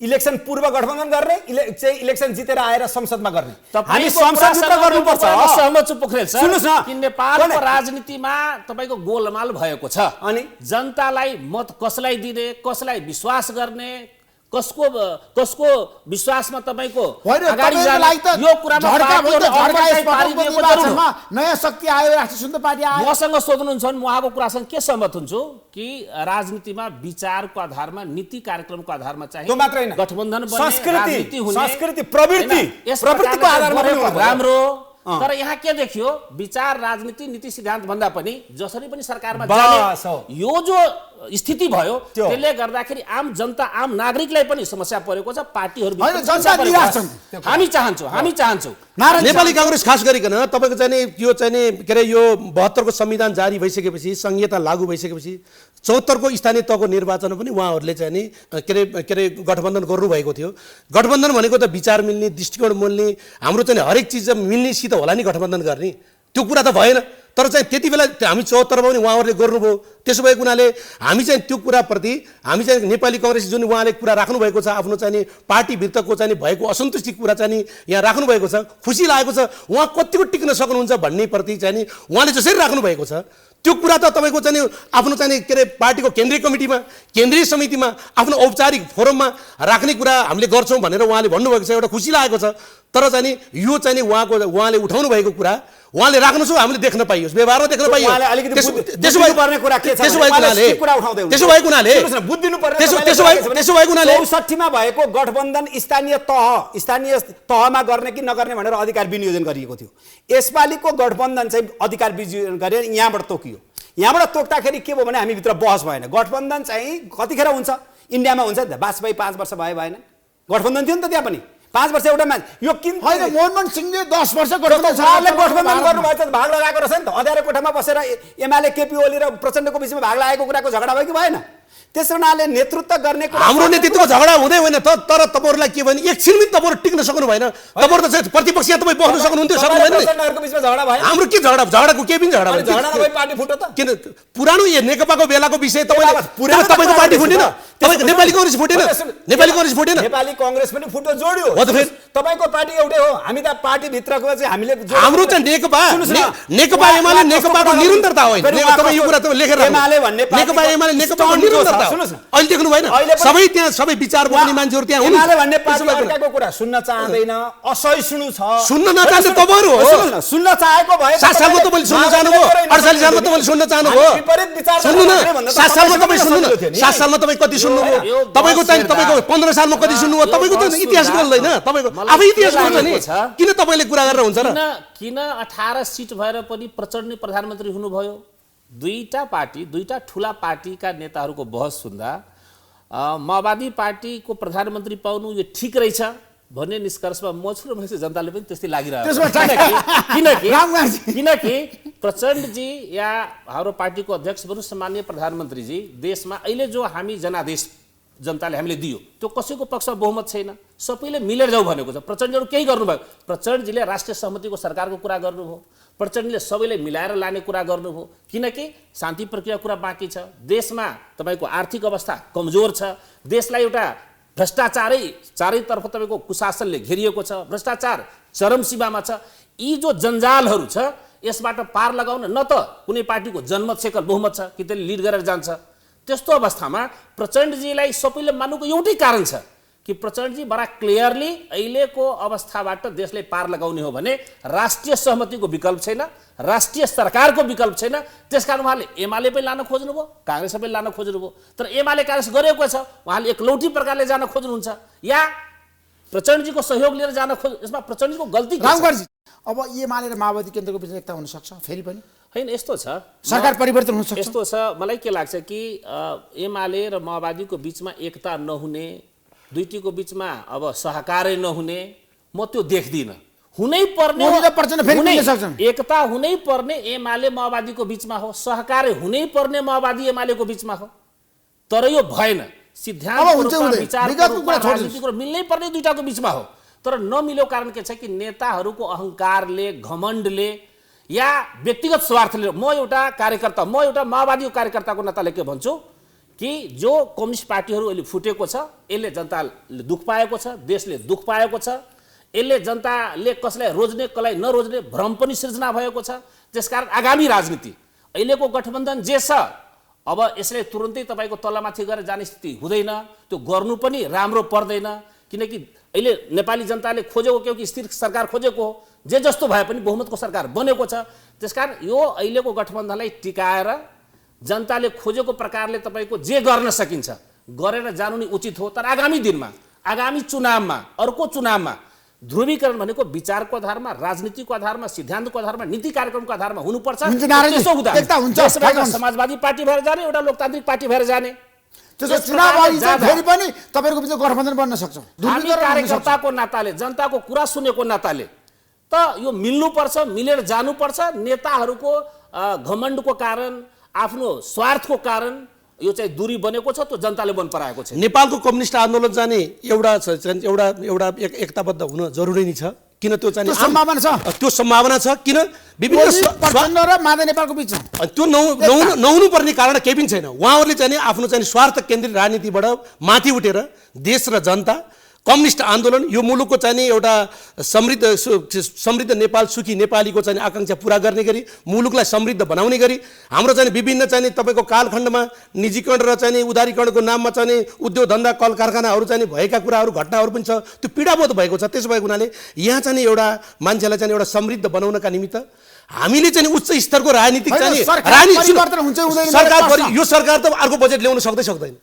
इलेक्सन पूर्व गठबन्धन गर्ने इलेक्सन जितेर आएर संसदमा गर्ने। हामी संसदभित्र गर्नुपर्छ। सहमत छु पोखरेल सर। सुन्नुस् न कि नेपालको राजनीतिमा तपाईको गोलमाल भएको छ अनि जनतालाई मत कसलाई दिने कसलाई विश्वास गर्ने कसको विश्वासमा तपाईको अगाडि जाने यो कुरामा नयाँ शक्ति आयो राष्ट्रिय स्वतन्त्र पार्टी आयो। मसँग सोध्नुहुन्छ म उहाँको कुरासँग के सहमत हुन्छु कि राजनीतिमा विचारको आधारमा नीति कार्यक्रमको आधारमा चाहिँ त्यो मात्र हैन गठबन्धन बन्ने संस्कृति हुने संस्कृति प्रवृत्तिको आधारमा राम्रो। तर यहाँ के देखियो विचार राजनीति नीति सिद्धान्त भन्दा पनि जसरी पनि सरकारमा जाने यो जो स्थिति भयो त्यसले गर्दाखेरि आम जनता आम नागरिकलाई पनि समस्या परेको छ। पार्टीहरु हामी चाहन्छौँ नेपाली कांग्रेस खास गरिकन तपाईको चाहिँ यो चाहिँ के रे यो 72 को संविधान जारी भइसकेपछि संहिता लागू भइसकेपछि 74 को स्थानीय तहको निर्वाचन पनि उहाँहरूले चाहिँ नि के रे गठबन्धन गर्नु भएको थियो। गठबन्धन भनेको त विचार मिल्ने दृष्टिकोण मिल्ने हाम्रो चाहिँ हरेक चीज मिल्ने सित होला नि गठबन्धन गर्ने त्यो कुरा त भएन। तर चाहिँ त्यति बेला हामी 74 मा पनि उहाँहरूले गर्नुभयो। त्यसो भएको हुनाले हामी चाहिँ त्यो कुराप्रति हामी चाहिँ नेपाली कांग्रेस जुन उहाँले कुरा राख्नु भएको छ आफ्नो चाहिँ पार्टीभित्रको चाहिँ भएको असन्तुष्टि कुरा चाहिँ यहाँ राख्नु भएको छ खुसी लागेको छ। उहाँ कतिको टिक्न सक्नुहुन्छ भन्ने प्रति चाहिँ उहाँले जसरी राख्नु भएको छ त्यो कुरा त तपाईको चाहिँ आफ्नो चाहिँ के रे पार्टीको केन्द्रीय कमिटीमा केन्द्रीय समितिमा आफ्नो औपचारिक फोरममा राख्ने कुरा हामीले गर्छौं भनेर उहाँले भन्नुभएको छ। एउटा खुसी लागेको छ। तर चाहिँ यो चाहिँ उहाँले उठाउनु भएको कुरा उहाँले राख्नु छ हामीले देख्न पाइयोस् व्यवहारमा देख्न पाइयोस्। त्यसो भएको हुनाले 64 मा भएको गठबन्धन स्थानीय तहमा गर्ने कि नगर्ने भनेर अधिकार विनियोजन गरिएको थियो। यसपालिको गठबन्धन चाहिँ अधिकार विनियोजन गरेर यहाँबाट तोकियो। यहाँबाट तोक्दाखेरि के भयो भने हामी भित्र बहस भएन। गठबन्धन चाहिँ कतिखेर हुन्छ इन्डियामा हुन्छ नि त वाजपेयी 5 वर्ष भएन गठबन्धन थियो नि त त्यहाँ पनि 5 वर्ष एउटा मान्छे यो किन हैन मनमोहन सिंहले 10 वर्ष गठबन्धन गर्नुभएको छ भाग लगाएको रहेछ नि त। अँध्यारो कोठामा बसेर एमाले केपी ओली र प्रचण्डको बीचमा भाग लागेको कुराको झगडा भयो कि भएन। त्यसैले नेतृत्व गर्ने हाम्रो नेतृत्वको झगडा हुँदै होइन तर तपाईहरुलाई के भने एकछिन पनि तपाईहरु टिक्न सक्नु भएन। तपाईहरु त प्रतिपक्षमा तपाई बस्न सक्नुहुन्थ्यो सक्नु भएन। बीचमा झगडा भयो हाम्रो के झगडाको के पनि झगडा भयो। झगडा भए पार्टी फुट्यो त किन पुरानो नेकपाको बेलाको विषय तपाईको पार्टी फुटेन तपाईको नेपाली कांग्रेस फुटेन नेपाली कांग्रेस पनि फुट्यो जोड्यो हो त फेरि तपाईको पार्टी एउटै हो। हामी त पार्टी भित्रको चाहिँ हामीले हाम्रो चाहिँ नेकपा एमाले नेकपाको निरन्तरता होइन। तपाई यो कुरा त लेखेर एमाले भन्ने नेकपा एमाले नेकपाको निरन्तरता अहिले देख्नु भएन सबै त्यहाँ सबै विचार बोल्ने मान्छेहरु त्यहाँ हुन्। एमाले भन्ने पार्टी अर्काको कुरा सुन्न चाहदैन असहिष्णु छ सुन्न नचाहने तपाईहरु हो। सुन्न चाहेको भए 7 सालमा तपाईले सुन्न चाहनुभयो 48 सालमा तपाईले सुन्न चाहनुभयो विपरीत विचार सुन्नु न 7 सालमा तपाई सुन्नु न 7 सालमा तपाई कति सुन्नुभयो तपाईको चाहिँ तपाईको 15 सालमा कति सुन्नुभयो तपाईको त इतिहास बोल्दैन तपाईको आफै इतिहास बोल्छ नि किन तपाईले कुरा गरेर हुन्छ र किन 18 सिट भएर पनि प्रचण्ड प्रधानमन्त्री हुनुभयो। दुईटा ठूला पार्टीका नेताहरूको बहस सुन्दा माओवादी पार्टीको प्रधानमन्त्री पाउनु यो ठीक रहेछ भन्ने निष्कर्षमा म छु र मैले जनताले पनि त्यस्तै लागिरहेको किनकि प्रचण्डजी या हाम्रो पार्टीको अध्यक्ष बरु सम्माननीय प्रधानमन्त्रीजी देशमा अहिले जो हामी जनादेश जनताले हामीले दियो त्यो कसैको पक्षमा बहुमत छैन सबैले मिलेर जाऊ भनेको छ। प्रचण्डले केही गर्नुभयो प्रचण्डजीले राष्ट्रिय सहमतिको सरकारको कुरा गर्नुभयो प्रचण्डले सबैले मिलाएर लाने कुरा गर्नुभयो किनकि शान्ति प्रक्रिया कुरा बाँकी छ। देशमा तपाईको आर्थिक अवस्था कमजोर छ देशलाई एउटा भ्रष्टाचारै चारैतर्फ तपाईको कुशासनले घेरिएको छ भ्रष्टाचार चरम सीमामा छ। यी जो जन्जालहरू छ यसबाट पार लगाउन न त कुनै पार्टीको जनमत सेकल बहुमत छ कि त्यसले लिड गरेर जान्छ। त्यस्तो अवस्थामा प्रचण्डजीलाई सबैले मान्नुको एउटै कारण छ कि प्रचण्डजी बडा क्लियरली अहिलेको अवस्थाबाट देशलाई पार लगाउने हो भने राष्ट्रिय सहमतिको विकल्प छैन राष्ट्रिय सरकारको विकल्प छैन। त्यसकारण उहाँले एमाले पनि लान खोज्नुभयो कांग्रेस पनि लान खोज्नुभयो तर एमाले कांग्रेस गरेको छ उहाँले एकलौटी प्रकारले जान खोज्नुहुन्छ या प्रचण्डजीको सहयोग लिएर जान खोज, यसमा प्रचण्डजीको गल्ती के छ? रामगढजी, अब एमाले र माओवादी केन्द्रको बिचमा एकता हुन सक्छ फेरि पनि? हैन, यस्तो छ, सरकार परिवर्तन हुन सक्छ? यस्तो छ, मलाई के लाग्छ कि एमाले र माओवादीको बिचमा एकता नहुने, दुईटीको बिचमा अब सहकारै नहुने, म त्यो देख्दिनँ। हुनै पर्ने एकता हुनै पर्ने एमाले माओवादीको बिचमा हो, सहकारै हुनै पर्ने माओवादी एमालेको बिचमा हो। तर यो भएन, सिद्धान्तको रूपमा विचारको रूपमा राजनीतिको मिल्नै पर्ने दुईटाको बिचमा हो। तर नमिलेको कारण के छ कि नेताहरूको अहङ्कारले, घमण्डले या व्यक्तिगत स्वार्थले, म एउटा कार्यकर्ता, म एउटा माओवादीको कार्यकर्ताको नाताले के भन्छु कि जो कम्युनिस्ट पार्टीहरू अहिले फुटेको छ, यसले जनताले दुःख पाएको छ, देशले दुःख पाएको छ, यसले जनताले कसलाई रोज्ने कसलाई नरोज्ने भ्रम पनि सृजना भएको छ। त्यसकारण आगामी राजनीति अहिलेको गठबन्धन जे छ, अब यसले तुरुन्तै तपाईँको तलमाथि गरेर जाने स्थिति हुँदैन, त्यो गर्नु पनि राम्रो पर्दैन। किनकि अहिले नेपाली जनताले खोजेको के हो कि स्थिर सरकार खोजेको हो, जे जस्तो भए पनि बहुमतको सरकार बनेको छ। त्यसकारण यो अहिलेको गठबन्धनलाई टिकाएर जनताले खोजेको प्रकारले तपाईँको जे गर्न सकिन्छ गरेर जानु नै उचित हो। तर आगामी दिनमा, आगामी चुनावमा, अर्को चुनावमा ध्रुवीकरण भनेको विचारको आधारमा, राजनीतिको आधारमा, सिद्धान्तको आधारमा, नीति कार्यक्रमको आधारमा हुनुपर्छ। त्यसो हुँदा समाजवादी पार्टी भएर जाने, एउटा लोकतान्त्रिक पार्टी भएर जाने, चुनाव फेरि पनि तपाईँको बिचमा गठबन्धन बन्न सक्छ। हामी कार्यकर्ताको नाताले, जनताको कुरा सुनेको नाताले त यो मिल्नुपर्छ, मिलेर जानुपर्छ। नेताहरूको घमण्डको कारण, आफ्नो स्वार्थको कारण यो चाहिँ दूरी बनेको छ, त्यो जनताले मन पराएको छ। नेपालको कम्युनिस्ट आन्दोलन जाने एउटा एकताबद्ध हुन जरुरी नै छ। किन त्यो चाहिँ सम्भावना छ? त्यो सम्भावना छ। किन विभिन्न प्रचण्ड र माधव नेपालको बिचमा त्यो नहुनु पर्ने कारण केही पनि छैन। उहाँहरूले चाहिँ आफ्नो चाहिँ स्वार्थ केन्द्रित राजनीतिबाट माथि उठेर देश र जनता, कम्युनिस्ट आन्दोलन, यो मुलुकको चाहिँ एउटा समृद्ध नेपाल, सुखी नेपालीको चाहिँ आकांक्षा पूरा गर्ने गरी, मुलुकलाई समृद्ध बनाउने गरी हाम्रो चाहिँ विभिन्न चाहिँ तपाईँको कालखण्डमा निजीकरण र चाहिँ उदारीकरणको नाममा चाहिँ उद्योग धन्दा कल कारखानाहरू चाहिँ भएका कुराहरू, घटनाहरू पनि छ। त्यो पीडाबोध भएको छ। त्यसो भएको हुनाले यहाँ चाहिँ एउटा मान्छेलाई चाहिँ एउटा समृद्ध बनाउनका निमित्त हामीले चाहिँ उच्च स्तरको राजनीतिक चाहिँ सरकार, यो सरकार त अर्को बजेट ल्याउन सक्दैन,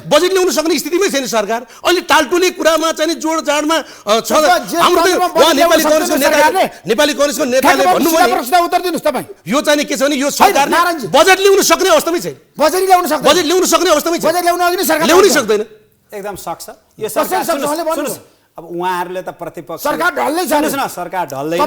बजेट ल्याउन सक्ने स्थितिमै छैन सरकार। अहिले टालटुले कुरामा चाहिँ जोडजाडमा छ। हाम्रो नेपाली कांग्रेसको नेताले भन्नुभयो यो चाहिँ के छ भने यो सरकारले बजेट ल्याउन सक्ने अवस्थामै छैन, बजेट ल्याउन सक्ने अवस्थामै छैन, ल्याउनै सक्दैन। एकदम सक्छ यो सरकार। अब उहाँहरूले त प्रतिपक्ष सरकार ढल्दै छ, सुन्नुहोस् न, सरकार ढल्दैन।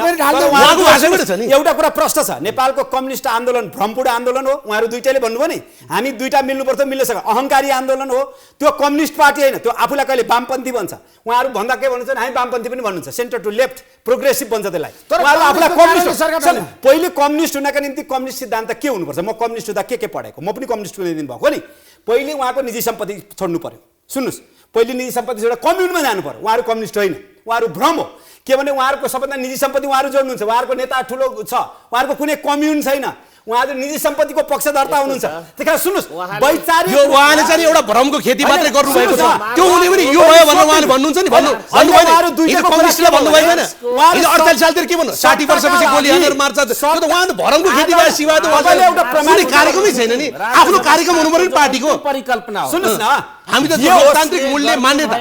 एउटा कुरा प्रश्न छ, नेपालको कम्युनिस्ट आन्दोलन भ्रमपूर्ण आन्दोलन हो। उहाँहरू दुईटैले भन्नुभयो नि, हामी दुईटा मिल्नुपर्छ, मिल्न सक्छ। अहङ्कारी आन्दोलन हो त्यो, कम्युनिस्ट पार्टी होइन। त्यो आफूलाई कहिले वामपन्थी भन्छ, उहाँहरू भन्दा के भन्नुहुन्छ, हामी वामपन्थी पनि भन्नुहुन्छ, सेन्टर टु लेफ्ट प्रोग्रेसिभ भन्छ त्यसलाई। उहाँहरू आफूलाई कम्युनिस्ट, पहिले कम्युनिस्ट हुनका निम्ति कम्युनिस्ट सिद्धान्त के हुनुपर्छ? म कम्युनिस्ट हुँदा के पढेको, म पनि कम्युनिस्ट हुने दिन भएको नि। पहिले उहाँको निजी सम्पत्ति छोड्नु पर्यो। सुन्नुहोस्, पहिले निजी सम्पत्ति छोडेर कम्युनमा जानु पर्यो। उहाँहरू कम्युनिस्ट होइन, उहाँहरू भ्रम हो। के भने उहाँहरूको सबभन्दा निजी सम्पत्ति उहाँहरू जोड्नुहुन्छ। उहाँहरूको नेता ठुलो छ, उहाँहरूको कुनै कम्युन छैन, उहाँहरू निजी सम्पत्तिको पक्षधर्ता हुनुहुन्छ। त्यही सुन्नुहोस्, वैचारिक उहाँले चाहिँ एउटा भ्रमको खेती मात्रै गर्नुभएको छ। त्यो हुने पनि यो भयो भनेर उहाँले भन्नुहुन्छ नि, कम्युनिस्टले भन्नुभएको छैन। 48 सालतिर के भन्नु, 60 वर्षपछि गोली हानेर मार्छ, उहाँले भ्रमको खेती भए सिवाय त कुनै कार्यक्रमै छैन नि। आफ्नो कार्यक्रम हुनु पर्यो पार्टीको परिकल्पना हो। सुन्नुहोस् न, हामी त लोकतान्त्रिक मूल्य मान्यता,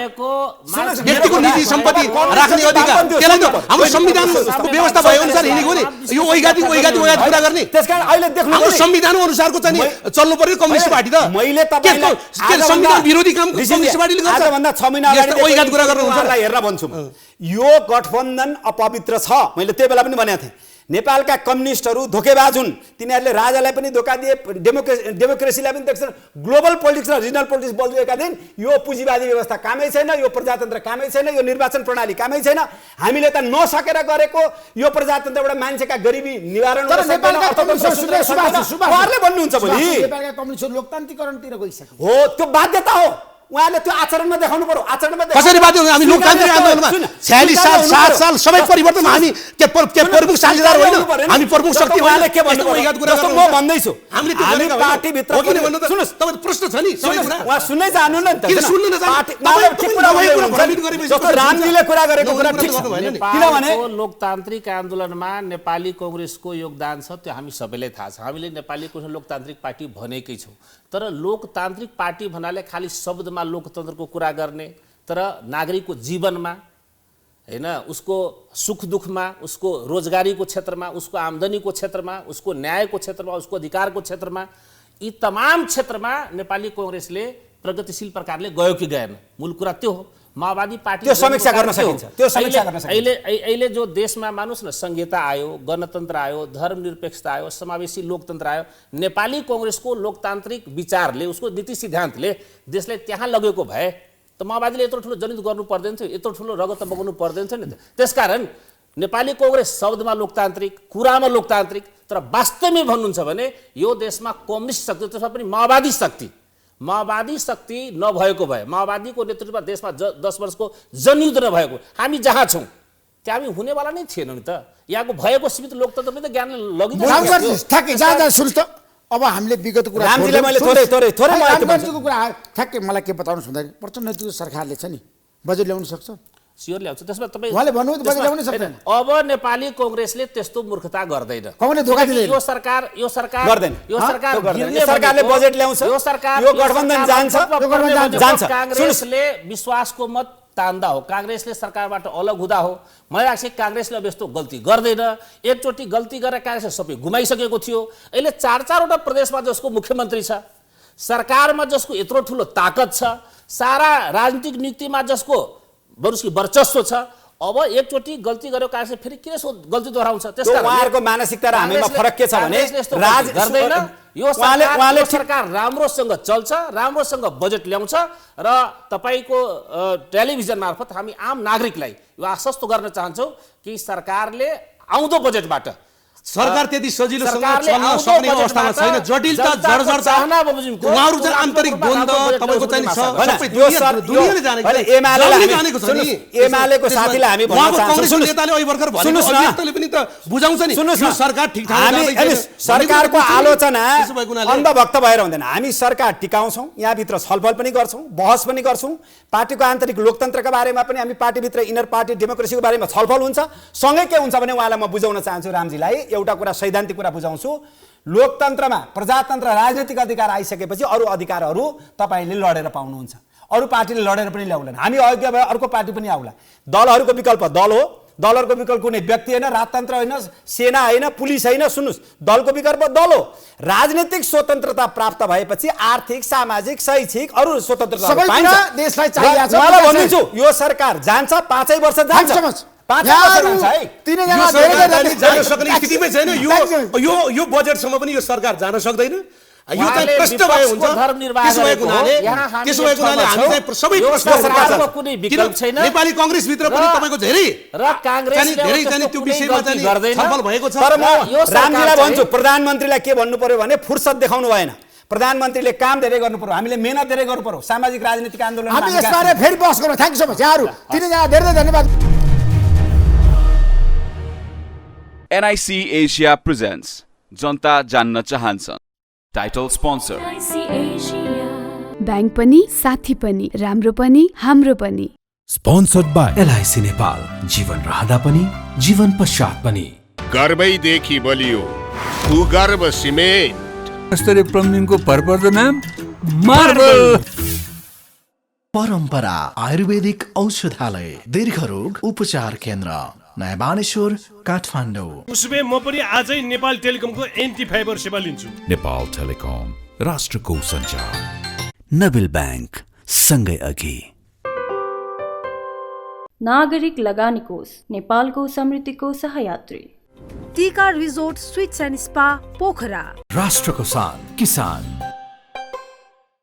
व्यक्तिको निजी सम्पत्ति राख्ने अधिकार, त्यसलाई त हाम्रो संविधानको व्यवस्था भए अनुसार हिँडेको नि। यो ओइगाती कुरा गर्ने, त्यसकारण अहिले देख्नु हाम्रो संविधान अनुसारको चाहिँ चल्नु पर्यो कम्युनिस्ट पार्टी त। मैले तपाईलाई संविधान विरोधी काम कम्युनिस्ट पार्टीले गर्छ। आजभन्दा 6 महिना अगाडि ओइगात कुरा गर्नुहुन्छ हेरेर भन्छु म, यो गठबन्धन अपवित्र छ। मैले त्यो बेला पनि भनेको थिएँ, नेपालका कम्युनिस्टहरू धोकेबाज हुन्। तिनीहरूले राजालाई पनि धोका दिए, डेमोक्रेसीलाई पनि देख्छन्, ग्लोबल पोलिटिक्स र रिजनल पोलिटिक्स बदलिएका दिन यो पुँजीवादी व्यवस्था कामै छैन, यो प्रजातन्त्र कामै छैन, यो निर्वाचन प्रणाली कामै छैन। हामीले त नसकेर गरेको यो प्रजातन्त्रबाट मान्छेका गरिबी निवारण उहाँहरूले भन्नुहुन्छ भोलि नेपालका कम्युनिस्ट लोकतान्त्रिकरणतिर गइसक्यो हो। त्यो बाध्यता हो, उहाँले त्यो आचरणमा देखाउनु पर्यो। आचरणमा कसरी बाध्य हुन्छ? हामी लोकतान्त्रिक आन्दोलनमा 46 साल 7 साल सबै परिवर्तन, हामी के प्रमुख साझेदार होइन, हामी प्रमुख शक्ति उहाँले के भन्नु जस्तो म भन्दैछु, हामीले पार्टी भित्र सुन्नुहोस्, तपाईँ प्रश्न छ नि, उहाँ सुन्नै जानु न त, सुन्नु न रामजीले कुरा गरेको कुरा ठिक छ। किनभने लोकतान्त्रिक आन्दोलनमा नेपाली कांग्रेसको योगदान छ, त्यो हामी सबैलाई थाहा छ। हामीले नेपाली कांग्रेस लोकतान्त्रिक पार्टी भनेकै छौँ, तर लोकतान्त्रिक पार्टी भन्नाले खालि शब्दमा लोकतन्त्रको कुरा गर्ने, तर नागरिकको जीवनमा हैन, उसको सुख दुखमा, उसको रोजगारीको क्षेत्रमा, उसको आम्दानीको क्षेत्रमा, उसको न्यायको क्षेत्रमा, उसको अधिकारको क्षेत्रमा, यी तमाम क्षेत्रमा नेपाली कांग्रेसले प्रगतिशील प्रकारले गयो कि गएन, मूल कुरा त्यो हो। माओवादी पार्टी त्यो समीक्षा गर्न सकिन्छ, त्यो समीक्षा गर्न सकिन्छ। अहिले जो देशमा मानुस् न संहिता आयो, गणतन्त्र आयो, धर्मनिरपेक्षता आयो, समावेशी लोकतन्त्र आयो, नेपाली कांग्रेसको लोकतान्त्रिक विचारले, उसको नीति सिद्धान्तले देशलाई त्यहाँ लगेको भए त माओवादीले यत्रो ठुलो जनित गर्नु पर्दैन थियो, यत्रो ठुलो रगत बगाउनु पर्दैन थियो नि त। त्यसकारण नेपाली कांग्रेस शब्दमा लोकतान्त्रिक, कुरामा लोकतान्त्रिक, तर वास्तवमै भन्नुहुन्छ भने यो देशमा कम्युनिस्ट शक्ति, त्यसमा पनि माओवादी शक्ति नभएको भए, माओवादीको नेतृत्वमा देशमा 10 वर्षको जनयुद्ध नभएको, हामी जहाँ छौँ त्यहाँ हामी हुनेवाला नै थिएन नि त। यहाँको भएको सीमित लोकतन्त्र पनि त ज्ञान लगिदिन्छ। ठ्याक्कै जहाँ सुन्नुहोस् त, अब हामीले विगतको कुरा रामजीले मैले थोरै राजनीतिको कुरा ठ्याक्कै मलाई के बताउनुहोस् भन्दाखेरि प्रचण्ड नेतृत्व सरकारले छ नि बजेट ल्याउन सक्छ, सियोर ल्याउँछ। त्यसमा तपाईँ उहाँले भन्नु बजेट ल्याउन सक्दैन। अब नेपाली कांग्रेसले त्यस्तो मूर्खता गर्दैन। कांग्रेसले धोका दिँदैन। यो सरकार गर्दैन। यो सरकार सरकारले बजेट ल्याउँछ, यो सरकार यो गठबन्धन जान्छ। कांग्रेसले विश्वासको मत तान्दा हो, कांग्रेसले सरकारबाट अलग हुँदा हो। मलाई लाग्छ कांग्रेसले अब यस्तो गल्ती गर्दैन। एकचोटि गल्ती गरेर कांग्रेसले सबै घुमाइसकेको थियो। अहिले 4-4वटा प्रदेशमा जसको मुख्यमन्त्री छ, सरकारमा जसको यत्रो ठुलो ताकत छ, सारा राजनीतिक नीतिमा जसको वर्चस्व छ, अब एकचोटि गल्ती गर्यो कांग्रेसले फेरि किन गल्ती दोहोऱ्याउँछ? त्यसकारण उहाँहरुको मानसिकता र हामीमा फरक के छ भने राज गर्दैन। यो सरकार राम्रोसँग चल्छ, राम्रोसँग बजेट ल्याउँछ र तपाईको टेलिभिजन मार्फत हामी आम नागरिकलाई यो आश्वस्त गर्न चाहन्छौँ कि सरकारले आउँदो बजेटबाट सरकार त्यति सजिलोसँग चल्न सक्ने अवस्थामा छैन। जटिलता जर्जर छ। उहाँहरु चाहिँ आन्तरिक द्वन्द तपाईको चाहिँ सबै दुनियाले जानेको छ नि। एमालेको साथीलाई हामी भन्न चाहन्छौँ, कांग्रेसको नेताले अहिले भर्खर भनेको अभियक्तले पनि त बुझाउँछ नि यो सरकार ठिकठाक हामी सरकारको आलोचना अन्धभक्त भएर हुँदैन। हामी सरकार टिकाउँछौँ, यहाँ भित्र छलफल पनि गर्छौँ, बहस पनि गर्छौँ। पार्टीको आन्तरिक लोकतन्त्रका बारेमा पनि हामी पार्टीभित्र इनर पार्टी डेमोक्रेसीको बारेमा छलफल हुन्छ। सँगै के हुन्छ भने उहाँलाई म बुझाउन चाहन्छु, रामजीलाई एउटा कुरा सैद्धान्तिक कुरा बुझाउँछु। लोकतन्त्रमा प्रजातन्त्र राजनीतिक अधिकार आइसकेपछि अरू अधिकारहरू तपाईले लडेर पाउनुहुन्छ, अरू पार्टीले लडेर पनि ल्याउलान्। हामी अयोग्य भए अर्को पार्टी पनि आउला। दलहरूको विकल्प दल हो, दलहरूको विकल्प कुनै व्यक्ति होइन, राजतन्त्र होइन, सेना होइन, पुलिस होइन। सुन्नुस्, दलको विकल्प दल हो। राजनीतिक स्वतन्त्रता प्राप्त भएपछि आर्थिक, सामाजिक, शैक्षिक अरू स्वतन्त्रता पाइन्छ। देशलाई चाहिएको छ। मलाई भन्छु यो सरकार जान्छ, 5 वर्ष जान्छ। यो बजेटसम्म पनि यो सरकार जान सक्दैन। यो चाहिँ प्रश्न भए हुन्छ। त्यसो भएको हुनाले हामी चाहिँ सबै प्रश्न कुनै विकल्प छैन। नेपाली कांग्रेस भित्र पनि तपाईको धेरै जाने त्यो विषयमा चाहिँ छलफल भएको छ। तर म रामजीलाई भन्छु, प्रधानमन्त्रीलाई के भन्नु पर्यो भने फुर्सद देखाउनु भएन। प्रधानमन्त्रीले काम धेरै गर्नु पर्यो, हामीले मेहनत धेरै गर्नु पर्यो। सामाजिक राजनीतिक आन्दोलन हामी यसबारे फेरि बहस गरौँ। थ्यांक यू सो मच यहाँहरु तीनजना, धेरै धन्यवाद। NIC Asia presents जनता जान्न चाहन्छ। टाइटल स्पोन्सर बैंक पनि, साथी पनि, राम्रो पनि, हाम्रो पनि। स्पोन्सर्ड बाय LIC नेपाल, जीवन रहँदा पनि जीवन पश्चात पनि। गर्वैदेखि बलियो भूगर्भ सिमेन्ट। स्तरीय प्लम्बिङको भरपर्दो नाम मार्बल। परम्परा आयुर्वेदिक औषधालय, दीर्घरोग उपचार केन्द्र, नयाँ बानेश्वर, काठमाडौँ। उसबे म पनि आजै नेपाल टेलिकमको एन्टी फाइबर सेवा लिन्छु। नेपाल टेलिकम, राष्ट्रको सञ्चार। नबिल बैंक, सँगै अघि। नागरिक लगानी कोष, नेपालको समृद्धिको सहयात्री। टीका resort sweets and spa Pokhara. राष्ट्रको शान, किसान